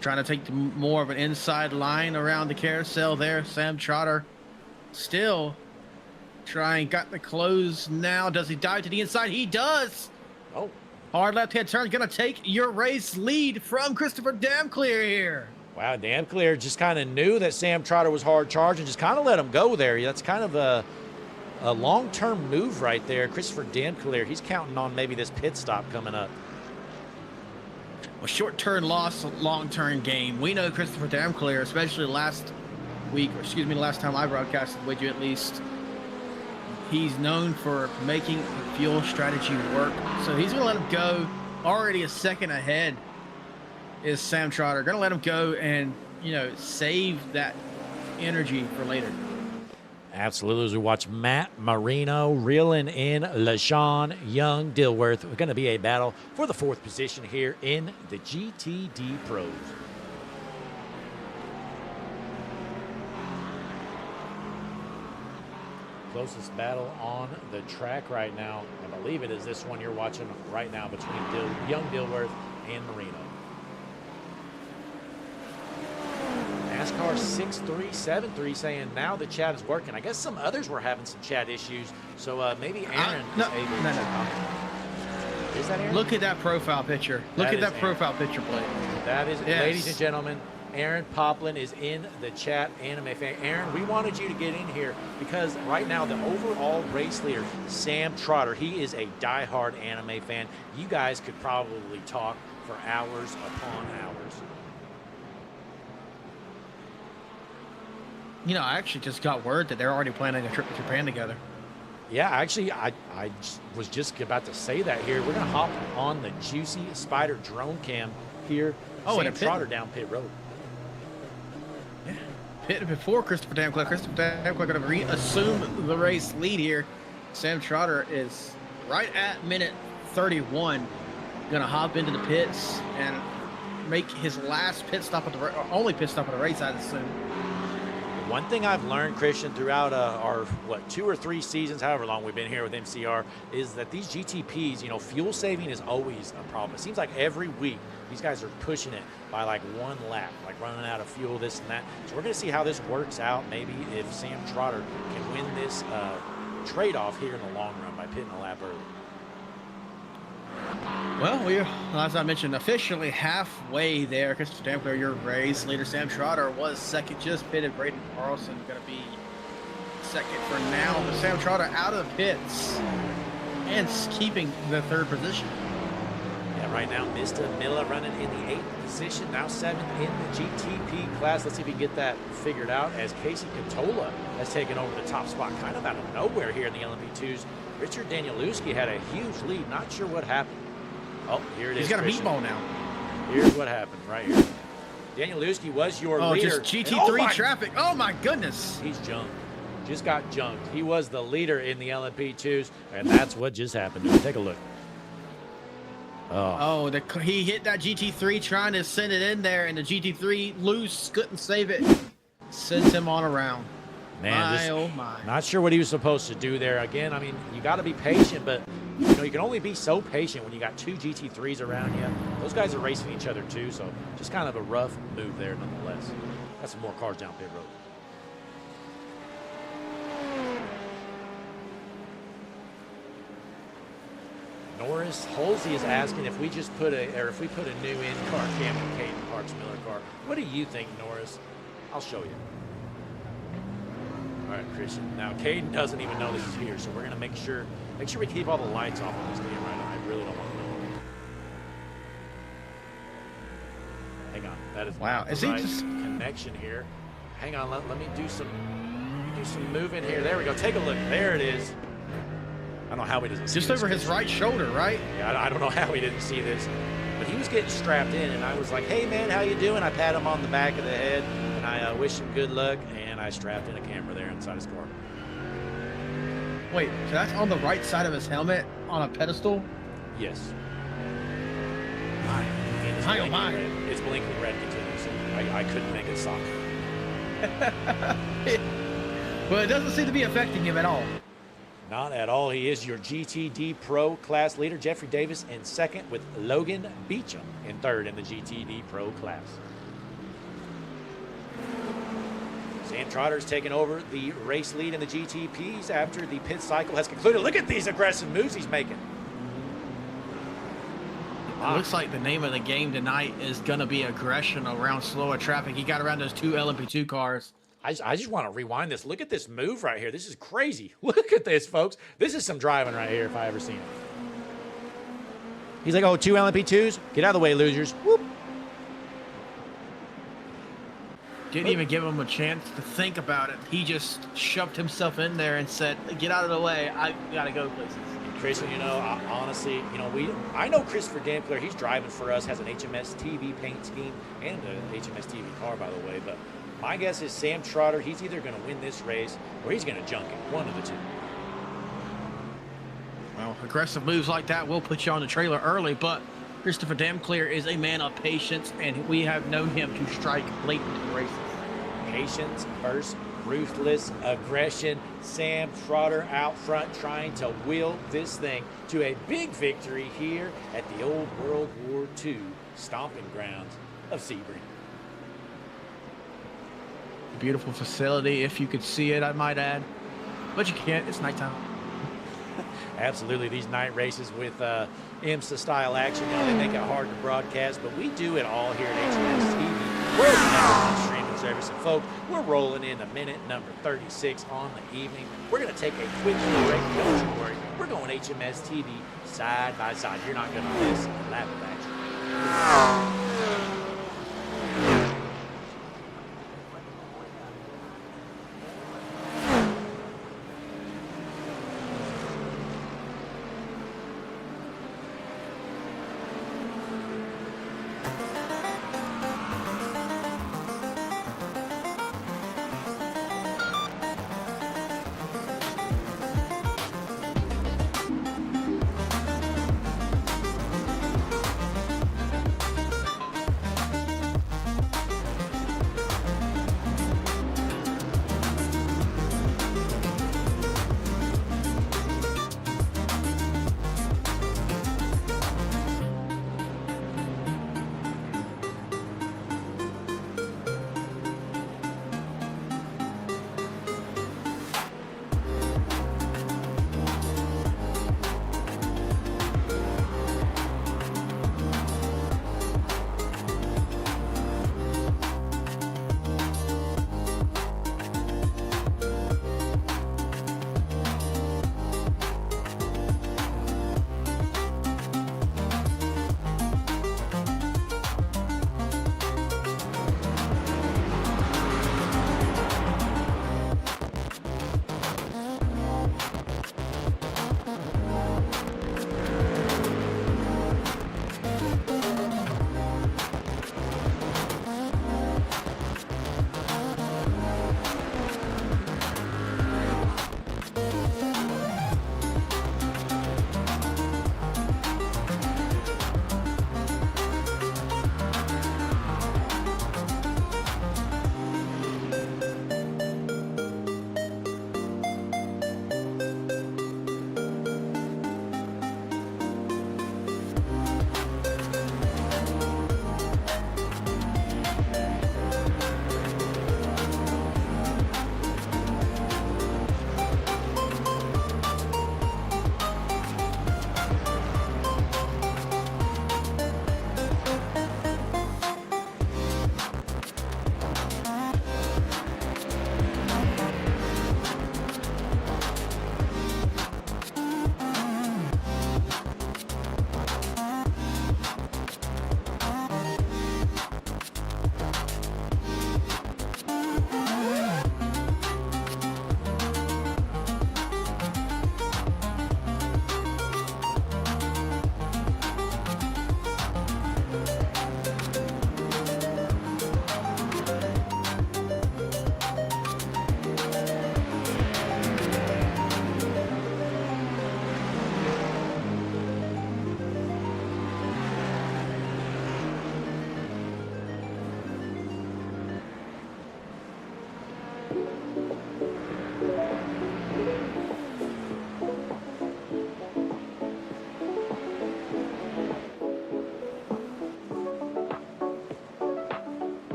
Trying to take more of an inside line around the carousel there. Sam Trotter still trying, got the close now. Does he dive to the inside? He does. Oh. Hard left-hand turn, gonna take your race lead from Christopher Damclear here. Wow, Damclear just kind of knew that Sam Trotter was hard charged and just kind of let him go there. That's kind of a long-term move right there. Christopher Damclear, he's counting on maybe this pit stop coming up. Well, short-turn loss, long-term gain. We know Christopher Damclear, especially last week, or excuse me, the last time I broadcasted with you at least, he's known for making the fuel strategy work. So he's going to let him go. Already a second ahead is Sam Trotter. Going to let him go and, you know, save that energy for later. Absolutely. As we watch Matt Marino reeling in LaShawn Young Dilworth. We're going to be a battle for the 4th position here in the GTD Pros. Closest battle on the track right now, I believe it is this one you're watching right now between Young Dilworth and Marino. NASCAR 6373 saying now the chat is working. I guess some others were having some chat issues, so maybe Aaron is able to comment. Is that Aaron? Look at that profile picture. Look at that profile picture, Blake. That is, yes. Ladies and gentlemen, Aaron Poplin is in the chat, anime fan. Aaron, we wanted you to get in here because right now the overall race leader, Sam Trotter, he is a diehard anime fan. You guys could probably talk for hours upon hours. You know, I actually just got word that they're already planning a trip to Japan together. Yeah, actually, I was just about to say that here. We're going to hop on the Juicy Spider drone cam here. Oh, Sam and Trotter down pit road. Yeah, pit before Christopher Damclear. Christopher Damclear going to reassume the race lead here. Sam Trotter is right at minute 31. Going to hop into the pits and make his last pit stop at the only pit stop of the race, I'd assume. One thing I've learned, Christian, throughout our 2 or 3 seasons, however long we've been here with MCR, is that these GTPs, you know, fuel saving is always a problem. It seems like every week these guys are pushing it by like 1 lap, like running out of fuel, this and that. So we're going to see how this works out. Maybe if Sam Trotter can win this trade-off here in the long run by pitting a lap early. Well, we, as I mentioned, officially halfway there. Christopher Damclear, your race leader. Sam Trotter was second, just pitted. Braden Carlson going to be second for now. But Sam Trotter out of the pits and keeping the 3rd position. Yeah, right now, Mista Milla running in the 8th position, now 7th in the GTP class. Let's see if we can get that figured out as Casey Catola has taken over the top spot kind of out of nowhere here in the LMP2s. Richard Danielewski had a huge lead. Not sure what happened. Oh, here it is. He's got Christian. a meatball now. Here's what happened right here. Danielewski was your leader. Just GT3 traffic. Oh, my goodness. He's junked. Just got junked. He was the leader in the LMP2s, and that's what just happened. Take a look. Oh, he hit that GT3 trying to send it in there, and the GT3 loose, couldn't save it. Sends him on around. Man, oh my. Not sure what he was supposed to do there. Again, I mean, you got to be patient, but you know, you can only be so patient when you got 2 GT3s around you. Those guys are racing each other too, so just kind of a rough move there nonetheless. Got some more cars down pit road. Norris Holsey is asking if we just put a new in-car cam in Caden Parks Miller car. What do you think, Norris? I'll show you. All right, Christian. Now, Caden doesn't even know this is here, so we're going to make sure we keep all the lights off on this game right now. I really don't want to know. Hang on. That is wow. Is he just connection here? Hang on. Let me do some. do some moving here. There we go. Take a look. There it is. I don't know how he doesn't see Just this. over his right shoulder, right? Yeah, I don't know how he didn't see this. But he was getting strapped in, and I was like, hey, man, how you doing? I pat him on the back of the head, and I wish him good luck, and I strapped in a camera there inside his car. Wait, so that's on the right side of his helmet on a pedestal? Yes. It's blinking red continuously. I couldn't make it stop. Well, it doesn't seem to be affecting him at all. Not at all. He is your GTD Pro class leader. Jeffrey Davis in second with Logan Beecham in third in the GTD Pro class. Sam Trotter's taken over the race lead in the GTPs after the pit cycle has concluded. Look at these aggressive moves he's making. It looks like the name of the game tonight is going to be aggression around slower traffic. He got around those two LMP2 cars. I just want to rewind this. Look at this move right here. This is crazy. Look at this, folks. This is some driving right here if I ever seen it. He's like, oh, two LMP2s? Get out of the way, losers. Whoop. Didn't even give him a chance to think about it. He just shoved himself in there and said, get out of the way. I got to go places. Chris, you know, honestly, you know, I know Christopher Dempler. He's driving for us, has an HMS TV paint scheme and an HMS TV car, by the way. But my guess is Sam Trotter, he's either going to win this race or he's going to junk it. One of the two. Well, aggressive moves like that will put you on the trailer early, but Christopher Damclear is a man of patience, and we have known him to strike late in races. Patience versus ruthless aggression. Sam Trotter out front trying to wheel this thing to a big victory here at the old World War II stomping grounds of Sebring. Beautiful facility, if you could see it, I might add. But you can't, it's nighttime. Absolutely, these night races with IMSA style action, you know, they make it hard to broadcast, but we do it all here at HMS TV. We're the number one streaming service, and folks, we're rolling in minute number 36 on the evening. We're going to take a quick break. Don't you worry. We're going HMS TV side by side. You're not going to miss a lap of action.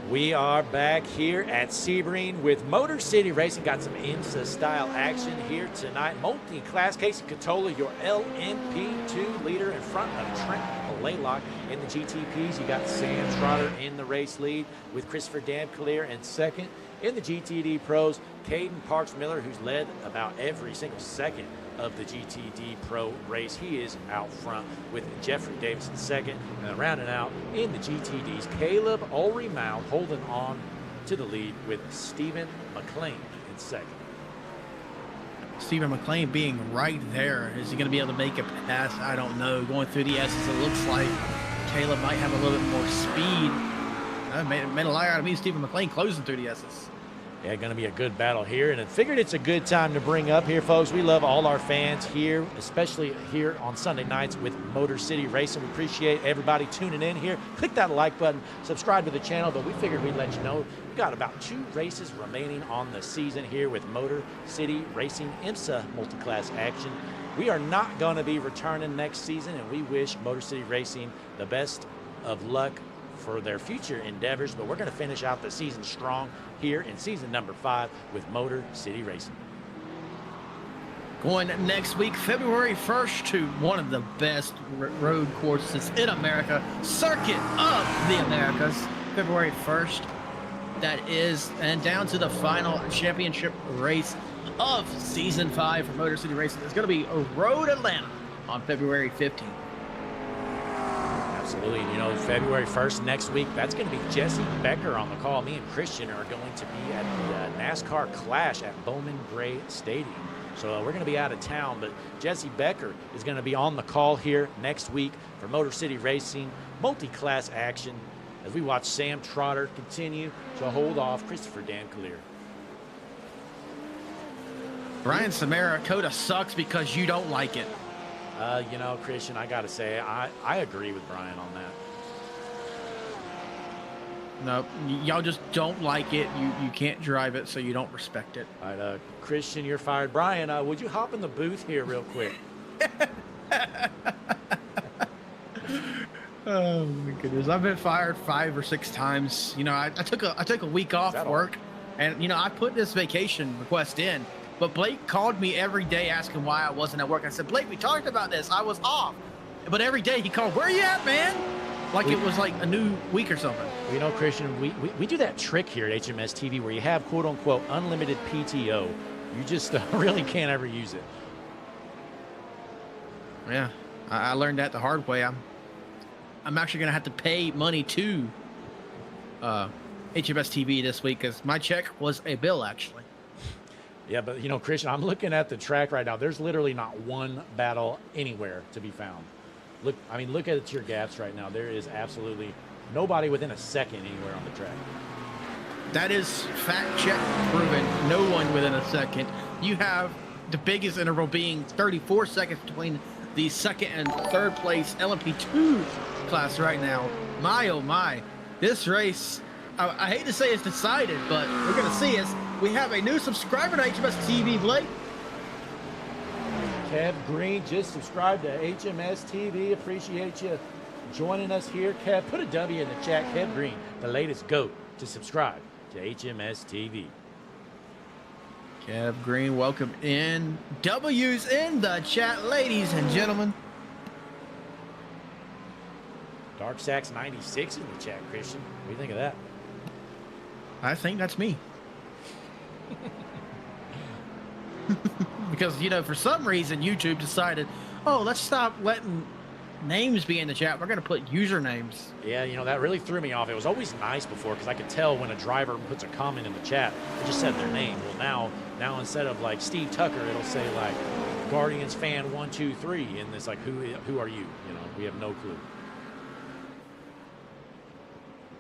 We are back here at Sebring with Motor City Racing. Got some IMSA style action here tonight. Multi-class, Casey Catola, your LMP2 leader in front of Trent Blaylock. In the GTPs, you got Sam Trotter in the race lead with Christopher Damclear in second. In the GTD Pros, Caden Parks Miller, who's led about every single second of the GTD Pro race. He is out front with Jeffrey Davis in second. And rounding out in the GTDs, Caleb Ulrey-Mound holding on to the lead with Stephen McLean in second. Stephen McLean being right there. Is he going to be able to make a pass? I don't know. Going through the S's, it looks like Caleb might have a little bit more speed. Made a lie out of me. Stephen McLean closing through the S's. Yeah, going to be a good battle here, and I figured it's a good time to bring up here, folks. We love all our fans here, especially here on Sunday nights with Motor City Racing. We appreciate everybody tuning in here. Click that like button, subscribe to the channel, but we figured we'd let you know we've got about 2 races remaining on the season here with Motor City Racing IMSA multi-class action. We are not going to be returning next season, and we wish Motor City Racing the best of luck for their future endeavors, but we're going to finish out the season strong here in season number 5 with Motor City Racing. Going next week, February 1st, to one of the best road courses in America, Circuit of the Americas, February 1st. That is, and down to the final championship race of season 5 for Motor City Racing. It's going to be Road Atlanta on February 15th. Absolutely. You know, February 1st next week, that's going to be Jesse Becker on the call. Me and Christian are going to be at the NASCAR Clash at Bowman Gray Stadium. So we're going to be out of town, but Jesse Becker is going to be on the call here next week for Motor City Racing multi-class action as we watch Sam Trotter continue to hold off Christopher Damclear. Brian Samara, Coda sucks because you don't like it. You know, Christian, I got to say, I agree with Brian on that. No, y'all just don't like it. You can't drive it, so you don't respect it. All right, Christian, you're fired. Brian, would you hop in the booth here real quick? Oh my goodness, I've been fired 5 or 6 times. You know, I took a week off work, and you know, I put this vacation request in. But Blake called me every day asking why I wasn't at work. I said, Blake, we talked about this. I was off. But every day he called, where you at, man? Like it was like a new week or something. You know, Christian, we do that trick here at HMS TV where you have quote-unquote unlimited PTO. You just really can't ever use it. Yeah, I learned that the hard way. I'm actually going to have to pay money to HMS TV this week because my check was a bill, actually. Yeah, but, you know, Christian, I'm looking at the track right now. There's literally not one battle anywhere to be found. Look at your gaps right now. There is absolutely nobody within a second anywhere on the track. That is fact check proven. No one within a second. You have the biggest interval being 34 seconds between the second and third place LMP2 class right now. My, oh my. This race, I hate to say it's decided, but we're going to see it. We have a new subscriber to HMS TV, Blake. Kev Green just subscribed to HMS TV. Appreciate you joining us here. Kev, put a W in the chat. Kev Green, the latest GOAT to subscribe to HMS TV. Kev Green, welcome in. W's in the chat, ladies and gentlemen. Dark Sax 96 in the chat, Christian. What do you think of that? I think that's me. Because, you know, for some reason, YouTube decided, oh, let's stop letting names be in the chat. We're going to put usernames. Yeah, you know, that really threw me off. It was always nice before because I could tell when a driver puts a comment in the chat, it just said their name. Well, now instead of like Steve Tucker, it'll say like Guardians fan 123, and it's like who are you? You know, we have no clue.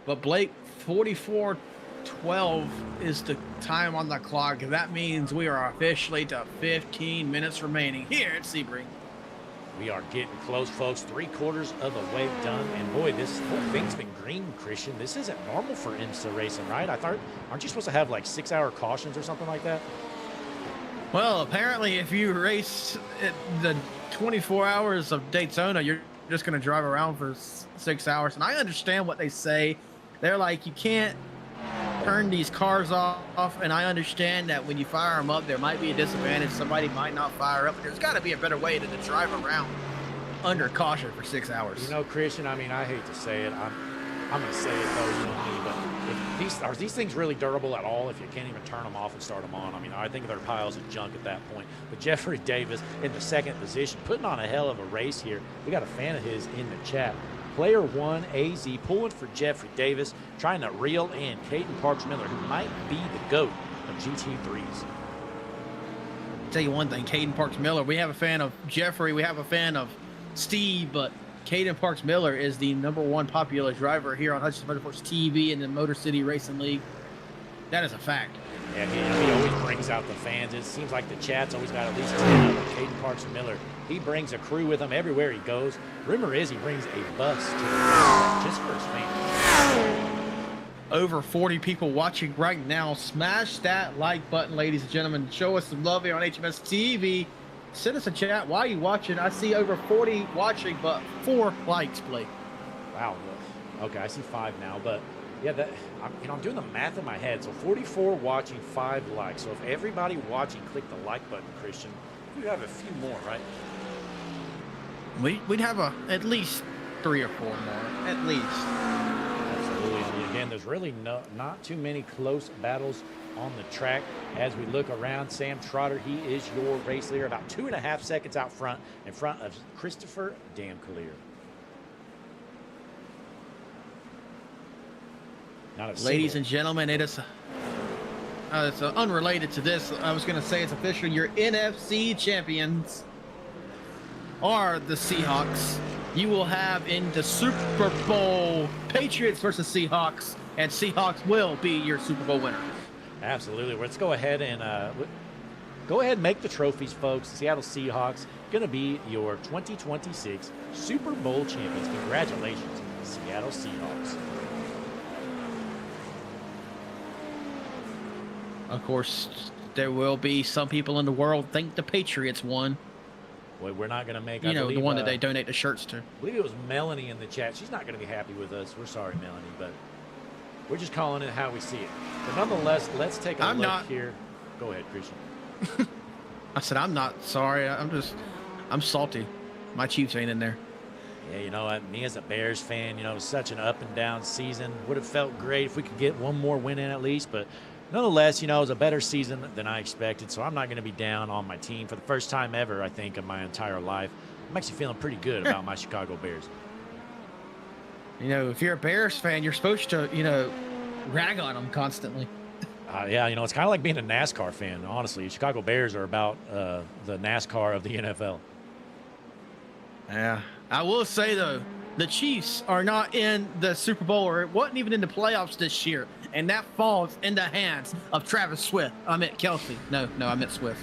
But Blake, 44:12 is the time on the clock. That means we are officially to 15 minutes remaining here at Sebring. We are getting close, folks. 3/4 of the way done. And boy, this whole thing's been green, Christian. This isn't normal for IMSA racing, right? I thought, aren't you supposed to have like 6-hour cautions or something like that? Well, apparently if you race at the 24 hours of Daytona, you're just going to drive around for 6 hours. And I understand what they say. They're like, you can't turn these cars off, and I understand that when you fire them up, there might be a disadvantage. Somebody might not fire up, but there's got to be a better way to drive around under caution for 6 hours. You know, Christian, I mean, I hate to say it. I'm going to say it, though, you know me, but are these things really durable at all if you can't even turn them off and start them on? I mean, I think they're piles of junk at that point. But Jeffrey Davis in the 2nd position, putting on a hell of a race here. We got a fan of his in the chat. Player 1, AZ, pulling for Jeffrey Davis, trying to reel in Caden Parks Miller, who might be the GOAT of GT3s. Tell you one thing, Caden Parks Miller, we have a fan of Jeffrey, we have a fan of Steve, but Caden Parks Miller is the #1 popular driver here on Hutchinson Motorsports TV in the Motor City Racing League. That is a fact. Yeah, he always brings out the fans. It seems like the chat's always got at least 10 of them. Caden Parks Miller, he brings a crew with him everywhere he goes. Rumor is he brings a bus to the race just for his fans. Over 40 people watching right now. Smash that like button, ladies and gentlemen. Show us some love here on HMS TV. Send us a chat. Why are you watching? I see over 40 watching, but 4 likes, Blake. Wow. Okay, I see 5 now, but yeah, I'm doing the math in my head. So 44 watching, 5 likes. So if everybody watching clicked the like button, Christian, we'd have a few more, right? We'd have at least 3 or 4 more, at least. Absolutely. And again, there's really not too many close battles on the track. As we look around, Sam Trotter, he is your race leader, about 2.5 seconds out front, in front of Christopher Damclear. Ladies and gentlemen, it's unrelated to this. I was going to say it's official. Your NFC champions are the Seahawks. You will have in the Super Bowl Patriots versus Seahawks, and Seahawks will be your Super Bowl winner. Absolutely. Let's go ahead and make the trophies, folks. The Seattle Seahawks going to be your 2026 Super Bowl champions. Congratulations, Seattle Seahawks. Of course, there will be some people in the world think the Patriots won. Well, we're not going to make, I believe, the one that they donate the shirts to. I believe it was Melanie in the chat. She's not going to be happy with us. We're sorry, Melanie, but we're just calling it how we see it. But nonetheless, let's take a look here. Go ahead, Christian. I said, I'm not sorry. I'm salty. My Chiefs ain't in there. Yeah, you know, me as a Bears fan, you know, such an up and down season. Would have felt great if we could get one more win in at least, but nonetheless, you know, it was a better season than I expected, so I'm not going to be down on my team for the first time ever, I think, in my entire life. I'm actually feeling pretty good about my Chicago Bears. You know, if you're a Bears fan, you're supposed to, you know, rag on them constantly. Yeah, you know, it's kind of like being a NASCAR fan, honestly. Chicago Bears are about the NASCAR of the NFL. Yeah. I will say, though, the Chiefs are not in the Super Bowl, or it wasn't even in the playoffs this year, and that falls in the hands of Travis Swift. I meant Kelsey. No, I meant Swift.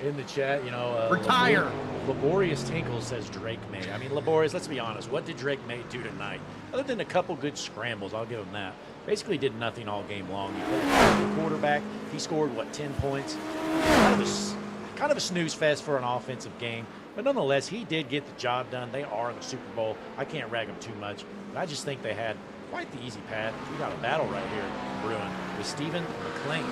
In the chat, you know, retire. Laborious Tinkle says Drake May. I mean, Laborious, let's be honest. What did Drake May do tonight? Other than a couple good scrambles, I'll give him that. Basically did nothing all game long. He played the quarterback. He scored, what, 10 points? Kind of a snooze fest for an offensive game. But nonetheless, he did get the job done. They are in the Super Bowl. I can't rag them too much. But I just think they had quite the easy path. We got a battle right here brewing with Stephen McLean.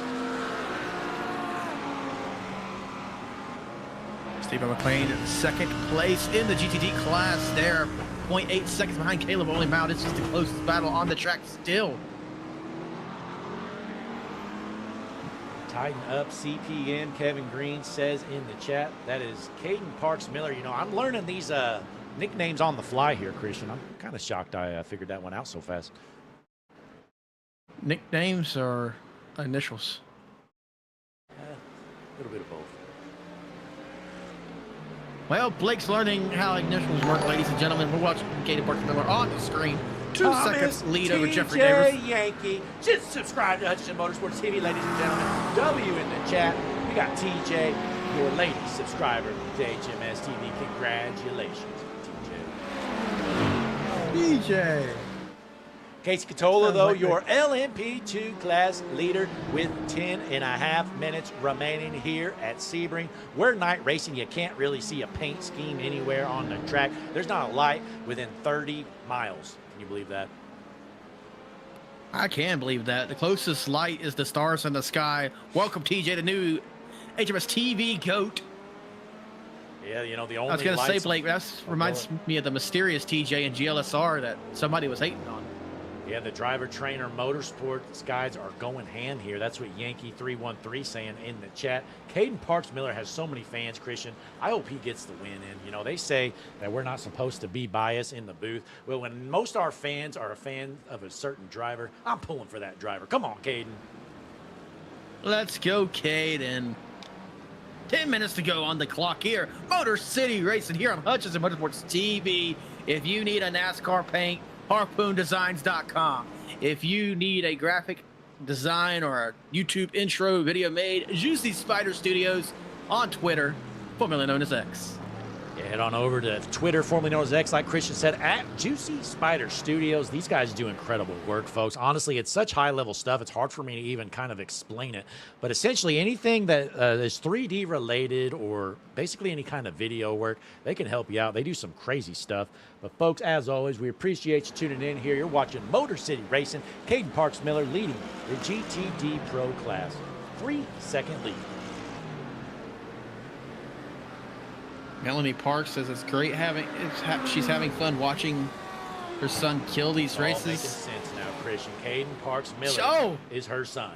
Stephen McLean in second place in the GTD class there. 0.8 seconds behind Caleb Olymbound. This is the closest battle on the track still. Tighten up CPM, Kevin Green says in the chat. That is Caden Parks Miller. You know, I'm learning these Nicknames on the fly here, Christian. I'm kind of shocked I figured that one out so fast. Nicknames or initials? A little bit of both. Well, Blake's learning how initials work, ladies and gentlemen. We're watching Katie Parks-Miller on the screen. 2 seconds lead over Jeffrey Davis. Yankee. Just subscribe to Hutchinson Motorsports TV, ladies and gentlemen. W in the chat. We got TJ, your latest subscriber to HMS TV. Congratulations, DJ. Casey Catola, Sounds though, like your LMP2 class leader with 10.5 minutes remaining here at Sebring. We're night racing. You can't really see a paint scheme anywhere on the track. There's not a light within 30 miles. Can you believe that? I can believe that. The closest light is the stars in the sky. Welcome, TJ, the new HMS TV GOAT. Yeah, you know, the only I was going to say, lights- Blake, that reminds me of the mysterious TJ and GLSR that somebody was hating on. Yeah, the driver trainer motorsport guys are going hand here. That's what Yankee 313 saying in the chat. Caden Parks Miller has so many fans, Christian. I hope he gets the win in. You know, they say that we're not supposed to be biased in the booth. Well, when most of our fans are a fan of a certain driver, I'm pulling for that driver. Come on, Caden. Let's go, Caden. 10 minutes to go on the clock here. Motor City Racing here on Hutchinson Motorsports TV. If you need a NASCAR paint, harpoondesigns.com. If you need a graphic design or a YouTube intro video made, Juicy Spider Studios on Twitter, formerly known as X. Yeah, head on over to Twitter, formerly known as X, like Christian said, at Juicy Spider Studios. These guys do incredible work, folks. Honestly, it's such high-level stuff, it's hard for me to even kind of explain it. But essentially, anything that is 3D related or basically any kind of video work, they can help you out. They do some crazy stuff. But, folks, as always, we appreciate you tuning in here. You're watching Motor City Racing. Caden Parks Miller leading the GTD Pro class. 3-second lead. Melanie Parks says it's great she's having fun watching her son kill these All races. making sense now, Christian. Caden Parks Miller is her son.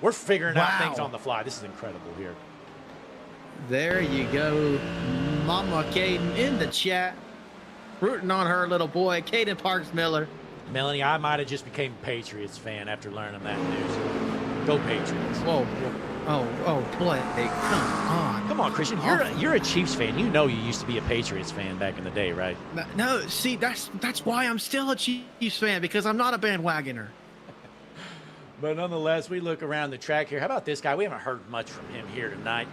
We're figuring out things on the fly. This is incredible here. There you go, Mama Caden in the chat, rooting on her little boy, Caden Parks Miller. Melanie, I might have just became a Patriots fan after learning that news. Go Patriots. Whoa. Oh, Blake, come on. Come on, Christian. You're a Chiefs fan. You know you used to be a Patriots fan back in the day, right? No, see, that's why I'm still a Chiefs fan, because I'm not a bandwagoner. But nonetheless, we look around the track here. How about this guy? We haven't heard much from him here tonight.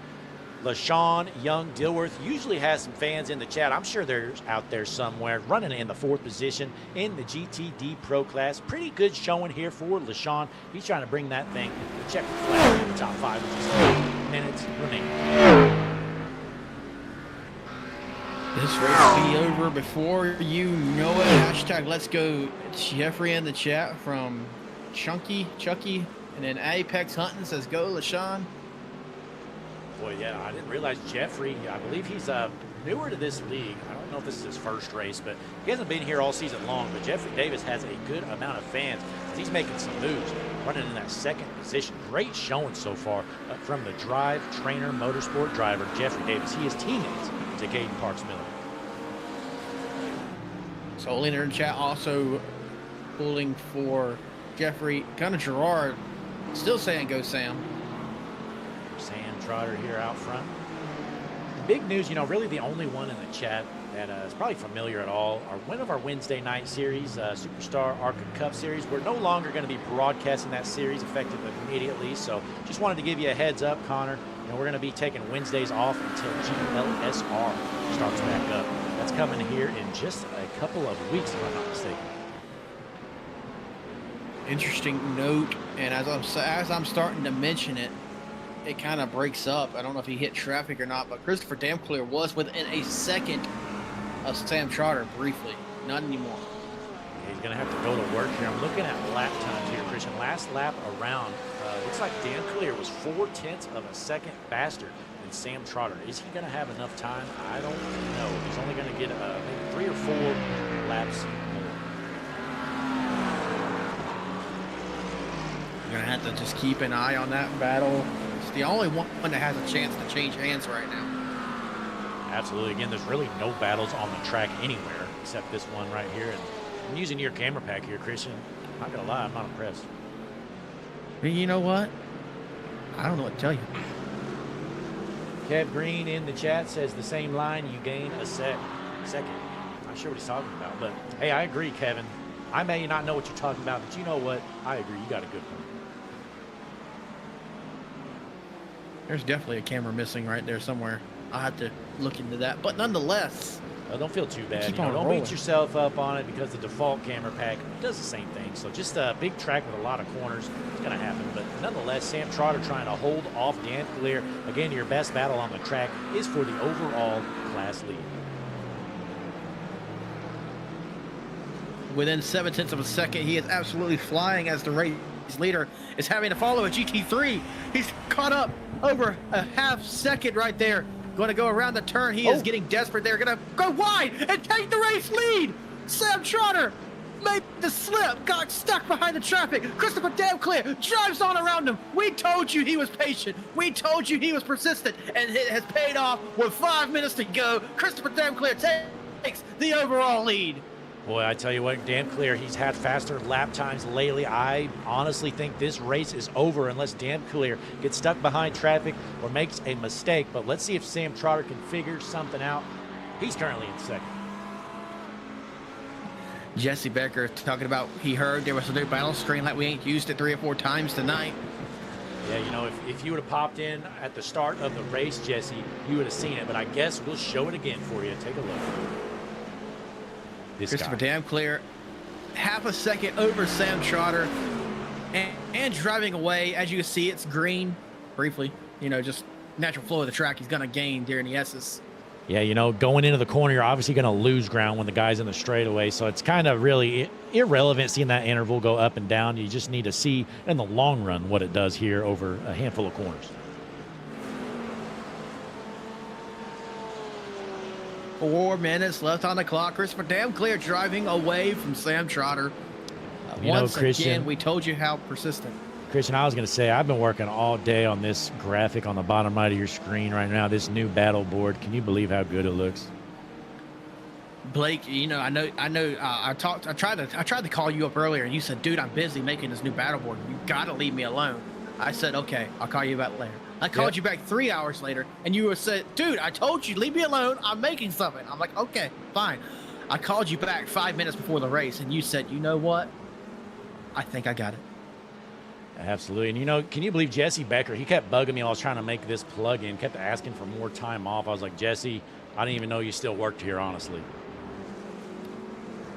LaShawn Young Dilworth usually has some fans in the chat. I'm sure they're out there somewhere, running in the 4th position in the GTD Pro class. Pretty good showing here for LaShawn. He's trying to bring that thing to check the flag in the top 5, which is 8 minutes remaining. This race will be over before you know it. Hashtag Let's Go Jeffrey in the chat from Chucky, and then Apex Hunting says go LaShawn. Boy, yeah, I didn't realize Jeffrey, I believe he's newer to this league. I don't know if this is his first race, but he hasn't been here all season long. But Jeffrey Davis has a good amount of fans. He's making some moves, running in that 2nd position. Great showing so far from the drive trainer motorsport driver, Jeffrey Davis. He is teammates to Caden Parks Miller. So in the chat also pulling for Jeffrey. Gunnar Gerard still saying go Sam. Sam Trotter here out front. The big news, you know, really the only one in the chat that is probably familiar at all, are one of our Wednesday night series, Superstar ARCA Cup Series. We're no longer going to be broadcasting that series effective immediately, so just wanted to give you a heads up, Connor. You know, we're going to be taking Wednesdays off until GLSR starts back up. That's coming here in just a couple of weeks, if I'm not mistaken. Interesting note, and as I'm starting to mention it, it kind of breaks up. I don't know if he hit traffic or not, but Christopher Damclear was within a second of Sam Trotter briefly. Not anymore. He's going to have to go to work here. I'm looking at lap times here, Christian. Last lap around, looks like Dan Clear was 0.4 of a second faster than Sam Trotter. Is he going to have enough time? I don't know. He's only going to get maybe 3 or 4 laps more. You're going to have to just keep an eye on that battle. It's the only one that has a chance to change hands right now. Absolutely. Again, there's really no battles on the track anywhere except this one right here. And I'm using your camera pack here, Christian. I'm not going to lie, I'm not impressed. You know what? I don't know what to tell you. Kev Green in the chat says the same line, you gain a second. Not sure what he's talking about, but hey, I agree, Kevin. I may not know what you're talking about, but you know what? I agree. You got a good one. There's definitely a camera missing right there somewhere. I'll have to look into that. But nonetheless, don't feel too bad. Don't rolling. beat yourself up on it because the default camera pack does the same thing. So just a big track with a lot of corners, it's going to happen. But nonetheless, Sam Trotter trying to hold off Dan Clear. Again, your best battle on the track is for the overall class lead. Within 0.7 of a second, he is absolutely flying as the race leader is having to follow a GT3. He's caught up over a half second right there. Going to go around the turn. He is getting desperate there. Going to go wide and take the race lead. Sam Trotter made the slip, got stuck behind the traffic. Christopher Damclear drives on around him. We told you he was patient. We told you he was persistent, and it has paid off with 5 minutes to go. Christopher Damclear takes the overall lead. Boy, I tell you what, Dan Clear, he's had faster lap times lately. I honestly think this race is over unless Dan Clear gets stuck behind traffic or makes a mistake. But let's see if Sam Trotter can figure something out. He's currently in second. Jesse Becker talking about he heard there was a new battle screen like we ain't used it 3 or 4 times tonight. Yeah, you know, if you would have popped in at the start of the race, Jesse, you would have seen it. But I guess we'll show it again for you. Take a look. Christopher Damclear, half a second over Sam Trotter, and driving away. As you can see, it's green briefly. You know, just natural flow of the track. He's going to gain during the S's. Yeah, you know, going into the corner, you're obviously going to lose ground when the guy's in the straightaway. So it's kind of really irrelevant seeing that interval go up and down. You just need to see in the long run what it does here over a handful of corners. 4 minutes left on the clock. Christopher Damclear driving away from Sam Trotter. Once again, we told you how persistent. Christian, I was going to say, I've been working all day on this graphic on the bottom right of your screen right now, this new battle board. Can you believe how good it looks? Blake, you know, I tried to call you up earlier, and you said, dude, I'm busy making this new battle board. You got to leave me alone. I said, okay, I'll call you back later. I called you back 3 hours later, and you said, dude, I told you, leave me alone. I'm making something. I'm like, okay, fine. I called you back 5 minutes before the race, and you said, you know what? I think I got it. Absolutely. And, you know, can you believe Jesse Becker? He kept bugging me while I was trying to make this plug-in, kept asking for more time off. I was like, Jesse, I didn't even know you still worked here, honestly.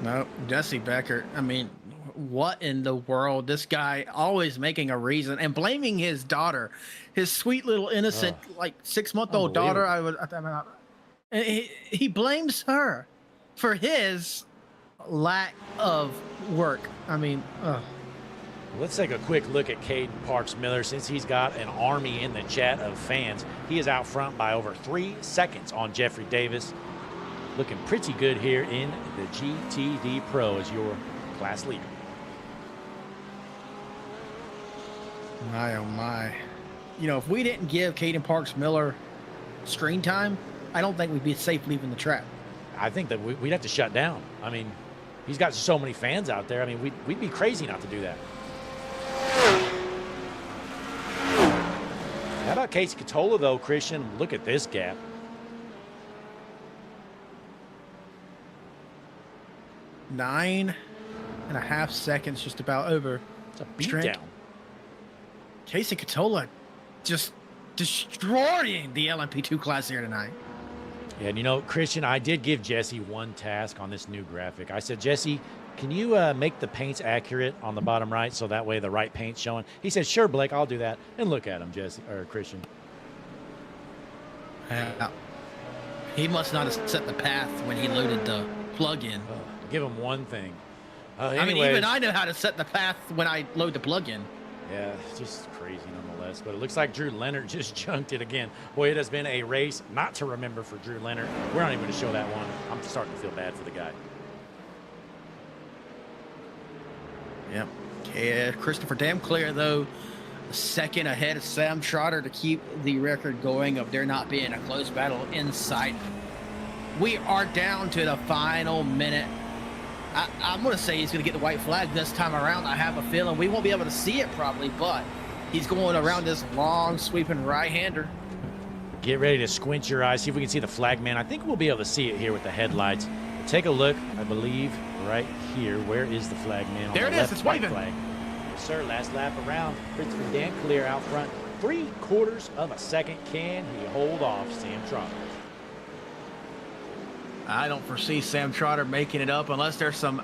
No, Jesse Becker, I mean, what in the world? This guy always making a reason and blaming his daughter, his sweet little innocent, like 6-month-old daughter. He blames her for his lack of work. I mean, Let's take a quick look at Caden Parks Miller. Since he's got an army in the chat of fans, he is out front by over 3 seconds on Jeffrey Davis. Looking pretty good here in the GTD Pro as your class leader. My, oh my. You know, if we didn't give Caden Parks Miller screen time, I don't think we'd be safe leaving the track. I think that we'd have to shut down. I mean, he's got so many fans out there. I mean, we'd be crazy not to do that. How about Casey Catola, though, Christian? Look at this gap. 9.5 seconds, just about over. It's a beatdown. Casey Catola just destroying the LMP2 class here tonight. Yeah, and you know, Christian, I did give Jesse one task on this new graphic. I said, Jesse, can you make the paints accurate on the bottom right so that way the right paint's showing? He said, sure, Blake, I'll do that. And look at him, Jesse, or Christian. He must not have set the path when he loaded the plug-in. Give him one thing. I mean, even I know how to set the path when I load the plug-in. Yeah, just crazy nonetheless. But it looks like Drew Leonard just junked it again. Boy, it has been a race not to remember for Drew Leonard. We're not even going to show that one. I'm starting to feel bad for the guy. Yep. Okay, Christopher Damclear, though, a second ahead of Sam Trotter to keep the record going of there not being a close battle inside We are down to the final minute. I'm going to say he's going to get the white flag this time around. I have a feeling we won't be able to see it probably, but he's going around this long sweeping right-hander. Get ready to squint your eyes, see if we can see the flag man. I think we'll be able to see it here with the headlights. Take a look, I believe, right here. Where is the flag man? There it is, it's waving. Flag. Yes, sir, last lap around. Christopher Danclear out front. 3/4 of a second. Can he hold off Sam Trotter? I don't foresee Sam Trotter making it up unless there's some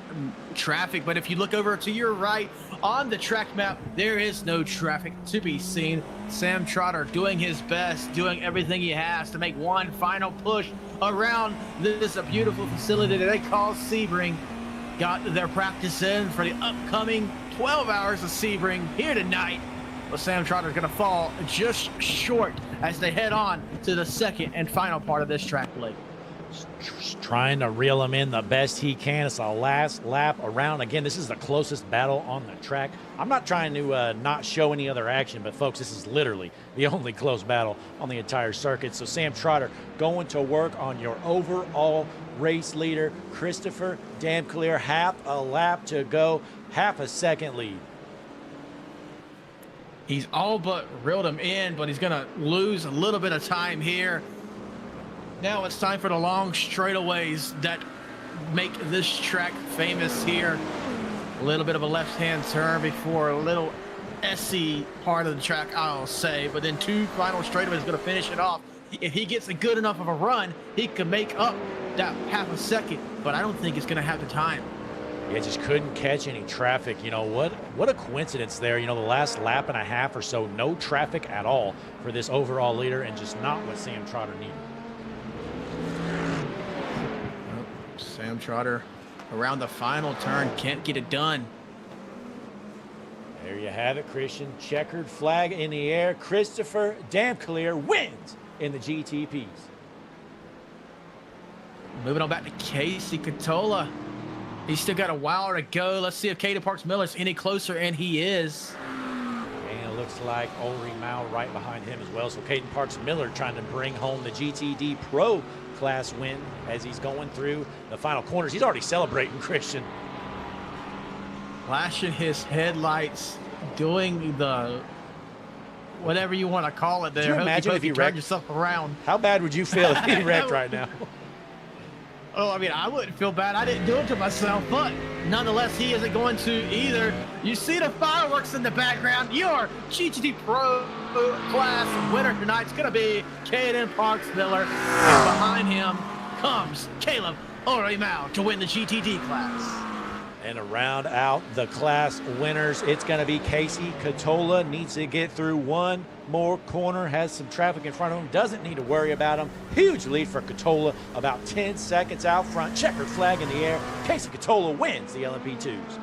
traffic. But if you look over to your right on the track map, there is no traffic to be seen. Sam Trotter doing his best, doing everything he has to make one final push around this beautiful facility that they call Sebring. Got their practice in for the upcoming 12 hours of Sebring here tonight. But Sam Trotter is going to fall just short as they head on to the second and final part of this track leg. Just trying to reel him in the best he can. It's the last lap around. Again, this is the closest battle on the track. I'm not trying to not show any other action, but folks, this is literally the only close battle on the entire circuit. So Sam Trotter going to work on your overall race leader, Christopher Danclear. Half a lap to go, half a second lead. He's all but reeled him in, but he's going to lose a little bit of time here. Now it's time for the long straightaways that make this track famous here. A little bit of a left-hand turn before a little SC part of the track, I'll say. But then two final straightaways is going to finish it off. If he gets a good enough of a run, he could make up that half a second. But I don't think it's going to have the time. Yeah, just couldn't catch any traffic. You know, what a coincidence there. You know, the last lap and a half or so, no traffic at all for this overall leader, and just not what Sam Trotter needed. Sam Trotter around the final turn can't get it done. There you have it, Christian. Checkered flag in the air. Christopher Danclear wins in the GTPs. Moving on back to Casey Catola. He's still got a while to go. Let's see if Caden Parks Miller's any closer, and he is. And it looks like Ulrich Mao right behind him as well. So Caden Parks Miller trying to bring home the GTD Pro Class win as he's going through the final corners. He's already celebrating, Christian. Flashing his headlights, doing the whatever you want to call it there. Could you imagine if he turned yourself around? How bad would you feel if he wrecked right now? Oh, I mean, I wouldn't feel bad. I didn't do it to myself, but nonetheless, he isn't going to either. You see the fireworks in the background. Your GTD Pro Class winner tonight is going to be Caden Parks Miller. And behind him comes Caleb Orimau to win the GTD class. And to round out the class winners, it's going to be Casey Catola. Needs to get through one more corner, has some traffic in front of him, doesn't need to worry about him. Huge lead for Catola, about 10 seconds out front. Checkered flag in the air. Casey Catola wins the LMP2s.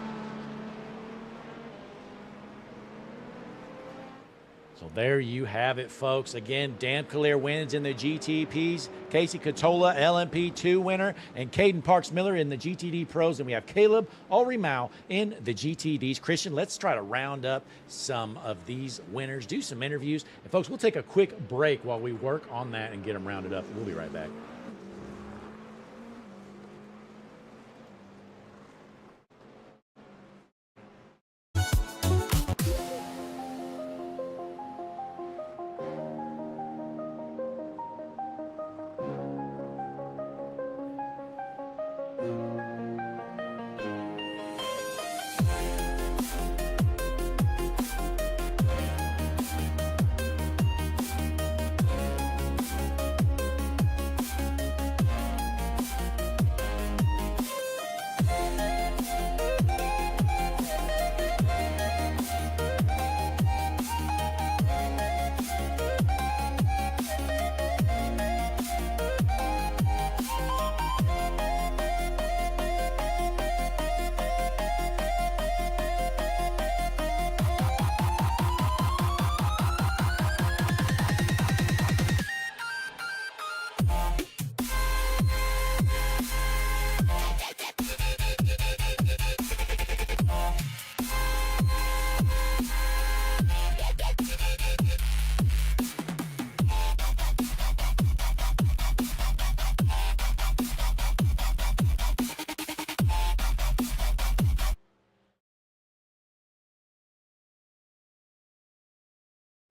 So there you have it, folks. Again, Danclear wins in the GTPs. Casey Catola, LMP2 winner, and Caden Parks Miller in the GTD Pros. And we have Caleb Ulrich in the GTDs. Christian, let's try to round up some of these winners, do some interviews. And folks, we'll take a quick break while we work on that and get them rounded up. We'll be right back.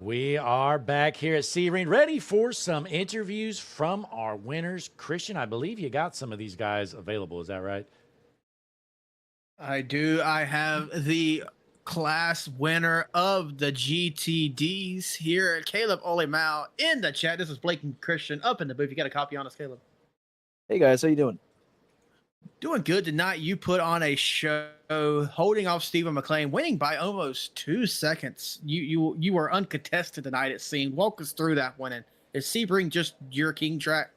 We are back here at Sebring, ready for some interviews from our winners. Christian, I believe you got some of these guys available. Is that right? I do. I have the class winner of the GTDs here, Caleb Olemau, in the chat. This is Blake and Christian up in the booth. You got a copy on us, Caleb? Hey guys, how you doing? Doing good tonight. You put on a show, holding off Stephen McLean, winning by almost 2 seconds. You were uncontested tonight, it seemed. Walk us through that winning. Is Sebring just your king track?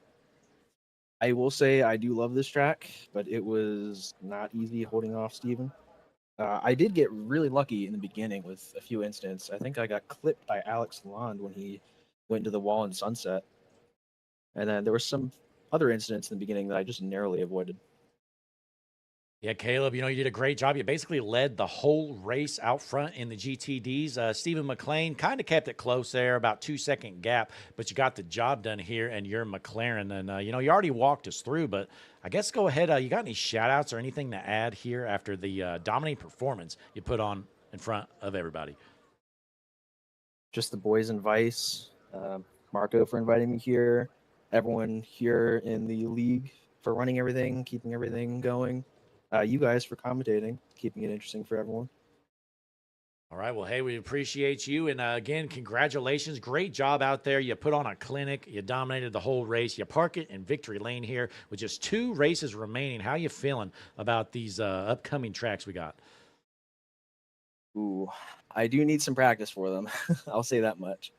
I will say I do love this track, but it was not easy holding off Steven. I did get really lucky in the beginning with a few incidents. I think I got clipped by Alex Lalonde when he went to the wall in Sunset. And then there were some other incidents in the beginning that I just narrowly avoided. Yeah, Caleb, you did a great job. You basically led the whole race out front in the GTDs. Stephen McLean kind of kept it close there, about 2-second gap, but you got the job done here and you're McLaren. And, you already walked us through, but I guess go ahead. You got any shout outs or anything to add here after the dominating performance you put on in front of everybody? Just the boys in Vice, Marco for inviting me here, everyone here in the league for running everything, keeping everything going. You guys for commentating, keeping it interesting for everyone. All right. Well, hey, we appreciate you. And again, congratulations. Great job out there. You put on a clinic. You dominated the whole race. You park it in victory lane here with just 2 races remaining. How you feeling about these upcoming tracks we got? Ooh, I do need some practice for them. I'll say that much.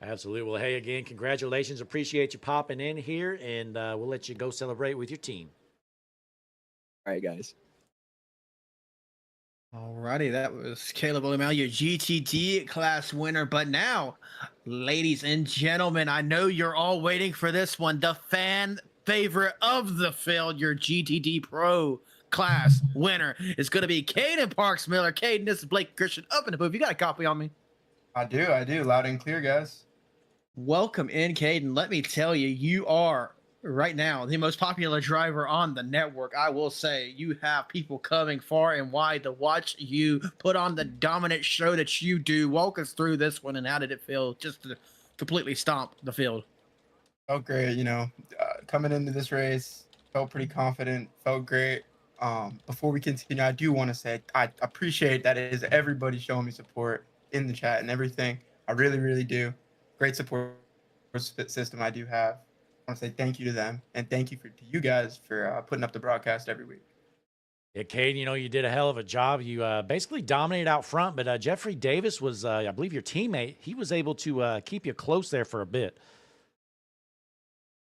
Absolutely. Well, hey, again, congratulations. Appreciate you popping in here, and we'll let you go celebrate with your team. All right, guys. Alrighty, that was Caleb Olemau, your GTD class winner. But now, ladies and gentlemen, I know you're all waiting for this one. The fan favorite of the field, your GTD Pro class winner is going to be Caden Parks Miller. Caden, this is Blake Christian up in the booth. You got a copy on me? I do. Loud and clear, guys. Welcome in, Caden. Let me tell you, you are right now the most popular driver on the network. I will say you have people coming far and wide to watch you put on the dominant show that you do. Walk us through this one, and how did it feel just to completely stomp the field? Felt great. Coming into this race, felt pretty confident, felt great. Before we continue, I do want to say I appreciate that it is everybody showing me support in the chat and everything. I really, really do. Great support system I do have. I want to say thank you to them, and thank you to you guys for putting up the broadcast every week. Yeah, Caden, you did a hell of a job. You basically dominated out front, but Jeffrey Davis was, I believe, your teammate. He was able to keep you close there for a bit.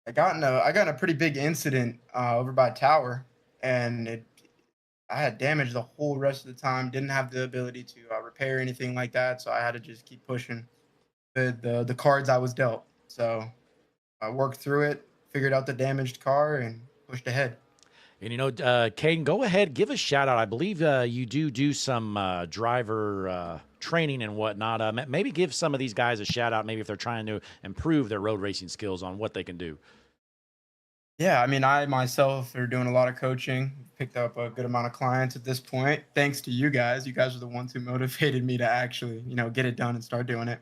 I got in a pretty big incident over by Tower, and I had damage the whole rest of the time. Didn't have the ability to repair anything like that, so I had to just keep pushing the cards I was dealt. So I worked through it, figured out the damaged car, and pushed ahead. And, Caden, go ahead, give a shout out. I believe you do some driver training and whatnot. Maybe give some of these guys a shout out, maybe if they're trying to improve their road racing skills on what they can do. Yeah, I myself are doing a lot of coaching, picked up a good amount of clients at this point, thanks to you guys. You guys are the ones who motivated me to actually, get it done and start doing it.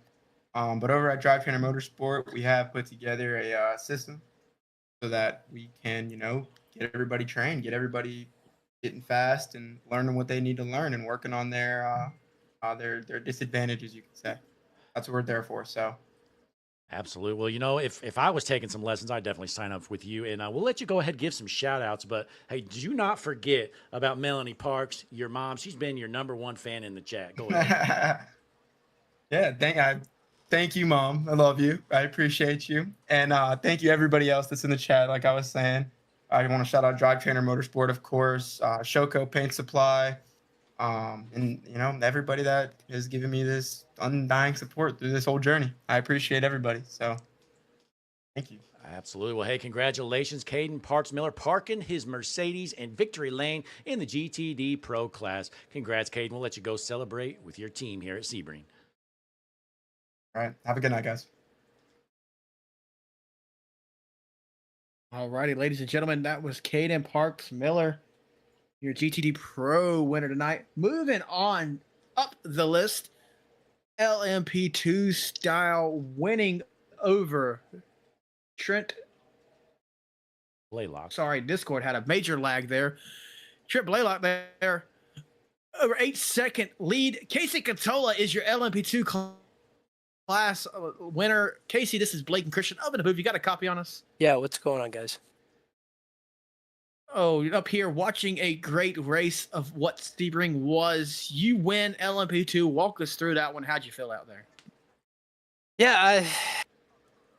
But over at Drive Trainer Motorsport, we have put together a system so that we can, get everybody trained, get everybody getting fast and learning what they need to learn and working on their disadvantages, you could say. That's what we're there for. So. Absolutely. Well, if I was taking some lessons, I'd definitely sign up with you. And we'll let you go ahead and give some shout outs. But, hey, do not forget about Melanie Parks, your mom. She's been your #1 fan in the chat. Go ahead. Yeah, thank you, Mom. I love you. I appreciate you. And thank you, everybody else that's in the chat. Like I was saying, I want to shout out Drive Trainer Motorsport, of course, Shoko Paint Supply, and, everybody that has given me this undying support through this whole journey. I appreciate everybody. So thank you. Absolutely. Well, hey, congratulations, Caden Parks Miller, parking his Mercedes in victory lane in the GTD Pro class. Congrats, Caden. We'll let you go celebrate with your team here at Sebring. All right. Have a good night, guys. All righty, ladies and gentlemen, that was Caden Parks Miller, your GTD Pro winner tonight. Moving on up the list, LMP2 style, winning over Trent. Blaylock. Sorry, Discord had a major lag there. Trent Blaylock there. Over 8-second lead. Casey Catola is your LMP2 class winner. Casey, this is Blake and Christian up in the booth. You got a copy on us? Yeah, what's going on, guys? Oh, you're up here watching a great race of what Sebring was. You win LMP2. Walk us through that one. How'd you feel out there? Yeah,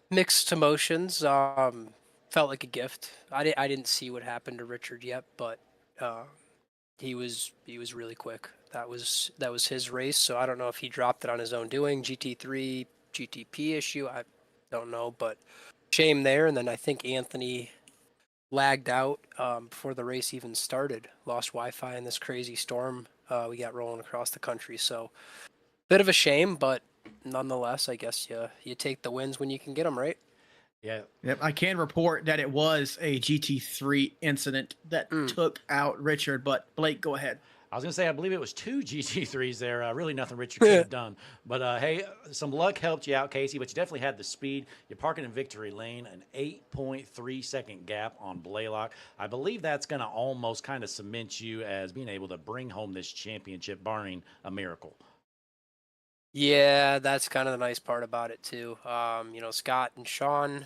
mixed emotions. Felt like a gift. I didn't see what happened to Richard yet, but he was really quick. That was his race. So I don't know if he dropped it on his own doing. GT3, GTP issue. I don't know, but shame there. And then I think Anthony lagged out before the race even started. Lost Wi-Fi in this crazy storm we got rolling across the country. So bit of a shame, but nonetheless, I guess you take the wins when you can get them, right? Yeah. Yep, I can report that it was a GT3 incident that took out Richard, but Blake, go ahead. I was going to say, I believe it was 2 GT3s there. Really nothing Richard could have done. But, hey, some luck helped you out, Casey, but you definitely had the speed. You're parking in victory lane, an 8.3-second gap on Blaylock. I believe that's going to almost kind of cement you as being able to bring home this championship, barring a miracle. Yeah, that's kind of the nice part about it too. Scott and Sean.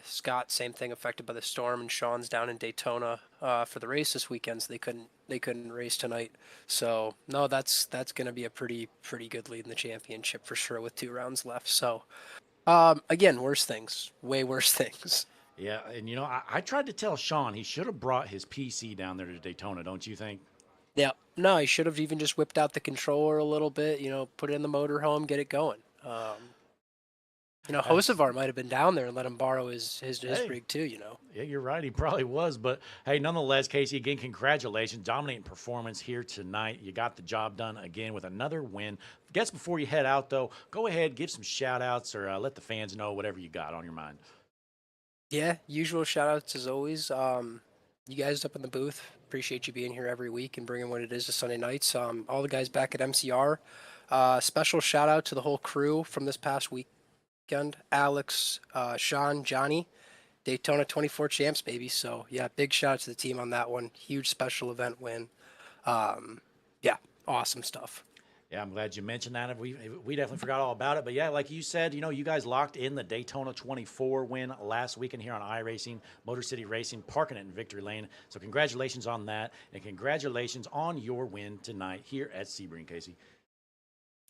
Scott, same thing, affected by the storm, and Sean's down in Daytona for the race this weekend, so they couldn't race tonight. So no, that's going to be a pretty good lead in the championship for sure with 2 rounds left. So again, worse things, way worse things. Yeah, and I tried to tell Sean he should have brought his PC down there to Daytona, don't you think? Yeah, no, he should have even just whipped out the controller a little bit, put it in the motorhome, get it going. Hocevar might have been down there and let him borrow his rig too, Yeah, you're right. He probably was. But, hey, nonetheless, Casey, again, congratulations. Dominating performance here tonight. You got the job done again with another win. I guess before you head out, though, go ahead, give some shout-outs or let the fans know whatever you got on your mind. Yeah, usual shout-outs as always. You guys up in the booth, appreciate you being here every week and bringing what it is to Sunday nights. All the guys back at MCR. Special shout-out to the whole crew from this past weekend. Alex, Sean, Johnny, Daytona 24 champs, baby. So, yeah, big shout-out to the team on that one. Huge special event win. Yeah, awesome stuff. Yeah, I'm glad you mentioned that. We definitely forgot all about it. But, yeah, like you said, you guys locked in the Daytona 24 win last weekend here on iRacing, Motor City Racing, parking it in victory lane. So congratulations on that, and congratulations on your win tonight here at Sebring, Casey.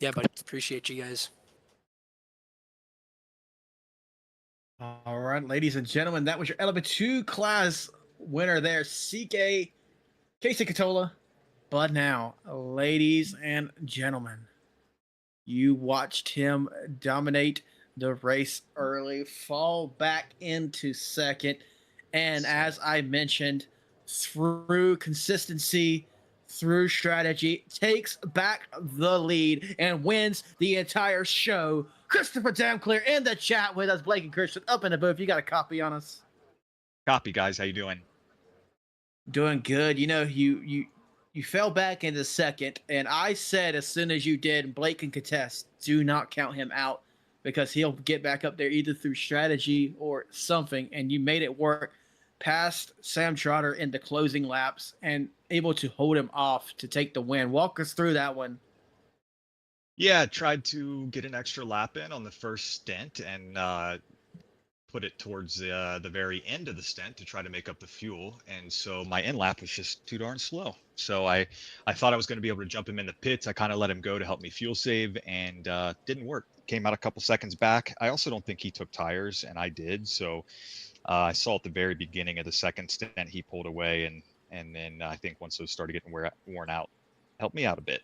Yeah, but appreciate you guys. All right, ladies and gentlemen, that was your LMP2 class winner there, CK Casey Catola. But now, ladies and gentlemen, you watched him dominate the race early, fall back into second, and as I mentioned, through consistency, through strategy, takes back the lead and wins the entire show. Christopher Damclear in the chat with us, Blake and Christian up in the booth. You got a copy on us? Copy, guys. How you doing? Doing good. You fell back into second, and I said as soon as you did, Blake can contest, do not count him out because he'll get back up there either through strategy or something, and you made it work past Sam Trotter in the closing laps and able to hold him off to take the win. Walk us through that one. Yeah, tried to get an extra lap in on the first stint and put it towards the very end of the stint to try to make up the fuel. And so my end lap was just too darn slow. So I thought I was going to be able to jump him in the pits. I kind of let him go to help me fuel save, and didn't work. Came out a couple seconds back. I also don't think he took tires, and I did. So I saw at the very beginning of the second stint he pulled away, and then I think once those started getting worn out, helped me out a bit.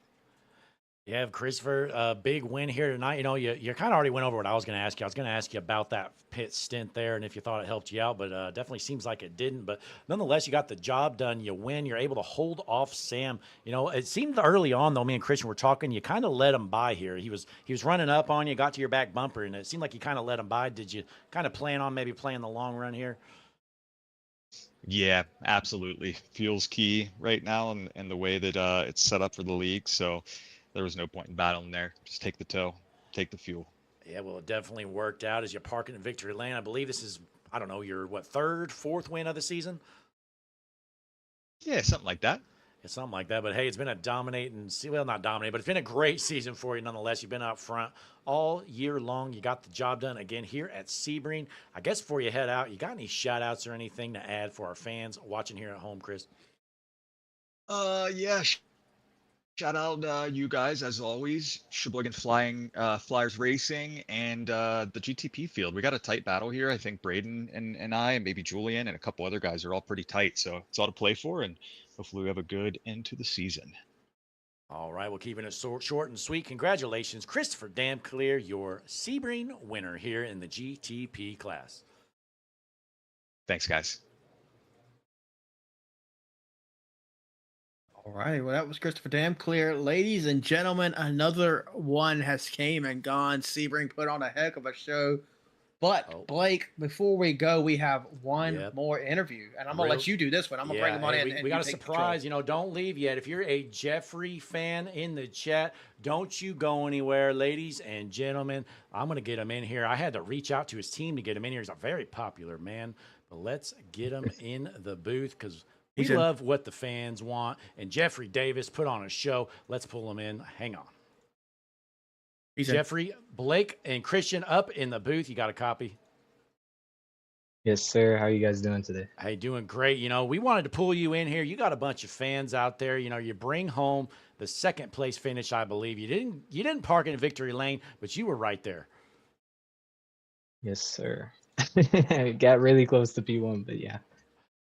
Yeah, Christopher, big win here tonight. You kind of already went over what I was going to ask you. I was going to ask you about that pit stint there and if you thought it helped you out, but definitely seems like it didn't. But nonetheless, you got the job done. You win. You're able to hold off Sam. It seemed early on, though, me and Christian were talking, you kind of let him by here. He was running up on you, got to your back bumper, and it seemed like you kind of let him by. Did you kind of plan on maybe playing the long run here? Yeah, absolutely. Fuel's key right now, and the way that it's set up for the league. So there was no point in battling there. Just take the tow. take the fuel. Yeah, well, it definitely worked out as you park in victory lane. I believe this is, I don't know, your third, fourth win of the season? Yeah, something like that. It's something like that. But hey, it's been a dominating, well, not dominating, but it's been a great season for you nonetheless. You've been out front all year long. You got the job done again here at Sebring. I guess before you head out, you got any shout outs or anything to add for our fans watching here at home, Chris? Yeah. Shout out you guys as always, Sheboygan Flyers Racing, and the GTP field. We got a tight battle here. I think Braden and I, and maybe Julian and a couple other guys are all pretty tight. So it's all to play for, and hopefully we have a good end to the season. All right, well, keeping it short and sweet. Congratulations, Christopher Damclear, your Sebring winner here in the GTP class. Thanks, guys. All right, well, that was Christopher Damclear. Ladies and gentlemen, another one has came and gone. Sebring put on a heck of a show. But, Blake, before we go, we have one more interview. And I'm going to let you do this one. I'm going to bring them on in. We got a surprise. You know, don't leave yet. If you're a Jeffrey fan in the chat, don't you go anywhere. Ladies and gentlemen, I'm going to get him in here. I had to reach out to his team to get him in here. He's a very popular man. But let's get him in the booth because we love what the fans want. And Jeffrey Davis put on a show. Let's pull him in. Hang on. Jeffrey, Blake, and Christian up in the booth. You got a copy? Yes, sir. How are you guys doing today? Hey, doing great. You know, we wanted to pull you in here. You got a bunch of fans out there. You know, you bring home the second place finish, I believe. You didn't park in victory lane, but you were right there. Yes, sir. Got really close to P1, but yeah.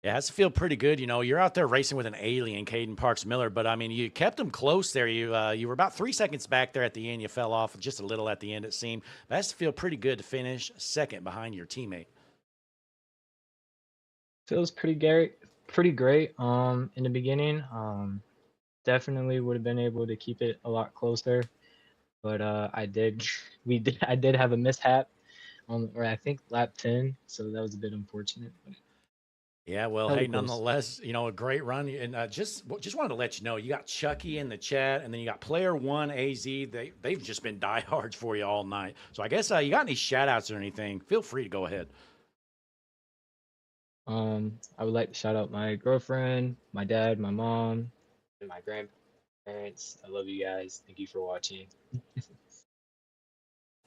Yeah, it has to feel pretty good. You know, you're out there racing with an alien, Caden Parks-Miller, but, I mean, you kept him close there. You were about 3 seconds back there at the end. You fell off just a little at the end, it seemed. But it has to feel pretty good to finish second behind your teammate. Feels pretty great. In the beginning, definitely would have been able to keep it a lot closer, but I did have a mishap on, or I think lap 10, so that was a bit unfortunate. But yeah, well, hey, nonetheless, you know, a great run. And just wanted to let you know, you got Chucky in the chat, and then you got Player One AZ. They've just been diehards for you all night. So I guess you got any shout-outs or anything, feel free to go ahead. I would like to shout out my girlfriend, my dad, my mom, and my grandparents. I love you guys. Thank you for watching.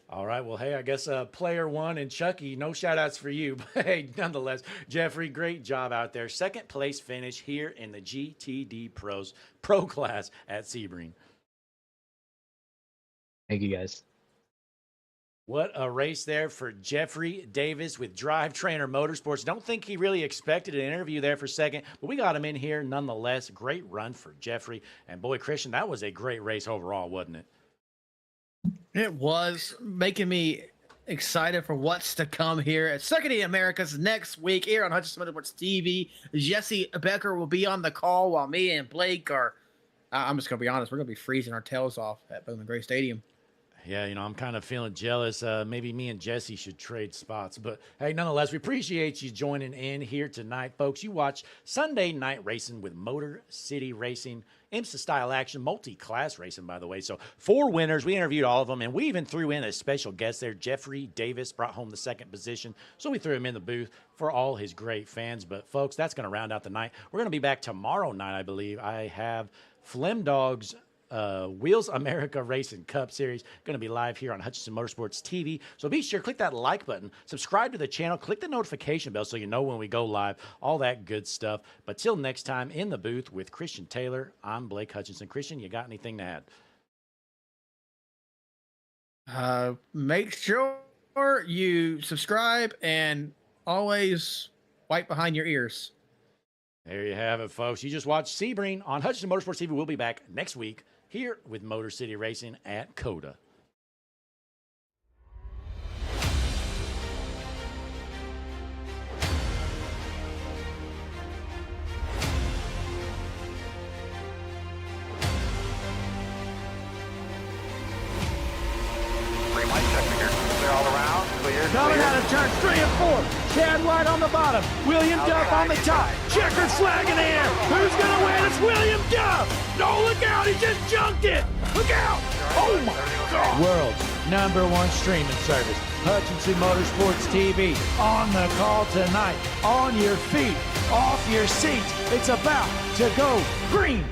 All right, well, hey, I guess Player One and Chucky, no shout-outs for you. But, hey, nonetheless, Jeffrey, great job out there. Second place finish here in the GTD Pro class at Sebring. Thank you, guys. What a race there for Jeffrey Davis with Drive Trainer Motorsports. Don't think he really expected an interview there for second, but we got him in here nonetheless. Great run for Jeffrey. And, boy, Christian, that was a great race overall, wasn't it? It was, making me excited for what's to come here at Second of the Americas next week here on Hutchinson Motorsports TV. Jesse Becker will be on the call while me and Blake are, I'm just going to be honest, we're going to be freezing our tails off at Bowman Gray Stadium. Yeah, you know, I'm kind of feeling jealous. Maybe me and Jesse should trade spots. But, hey, nonetheless, we appreciate you joining in here tonight, folks. You watch Sunday Night Racing with Motor City Racing, IMSA-style action, multi-class racing, by the way. So 4 winners. We interviewed all of them, and we even threw in a special guest there. Jeffrey Davis brought home the second position, so we threw him in the booth for all his great fans. But, folks, that's going to round out the night. We're going to be back tomorrow night, I believe. I have Flim Dogs Wheels America Racing Cup Series going to be live here on Hutchinson Motorsports TV. So be sure, click that like button, subscribe to the channel, click the notification bell so you know when we go live, all that good stuff. But till next time, in the booth with Christian Taylor, I'm Blake Hutchinson. Christian, you got anything to add? Make sure you subscribe and always wipe behind your ears. There you have it, folks. You just watched Sebring on Hutchinson Motorsports TV. We'll be back next week here with Motor City Racing at COTA. Coming out of turns 3 and 4. Chad White on the bottom. William Duff on the top. Checkered flag in the air. Who's going to win? It's William Duff. No, look out. He just junked it. Look out. Oh, my God. World's #1 streaming service, Hutchinson Motorsports TV. On the call tonight, on your feet, off your seats. It's about to go green.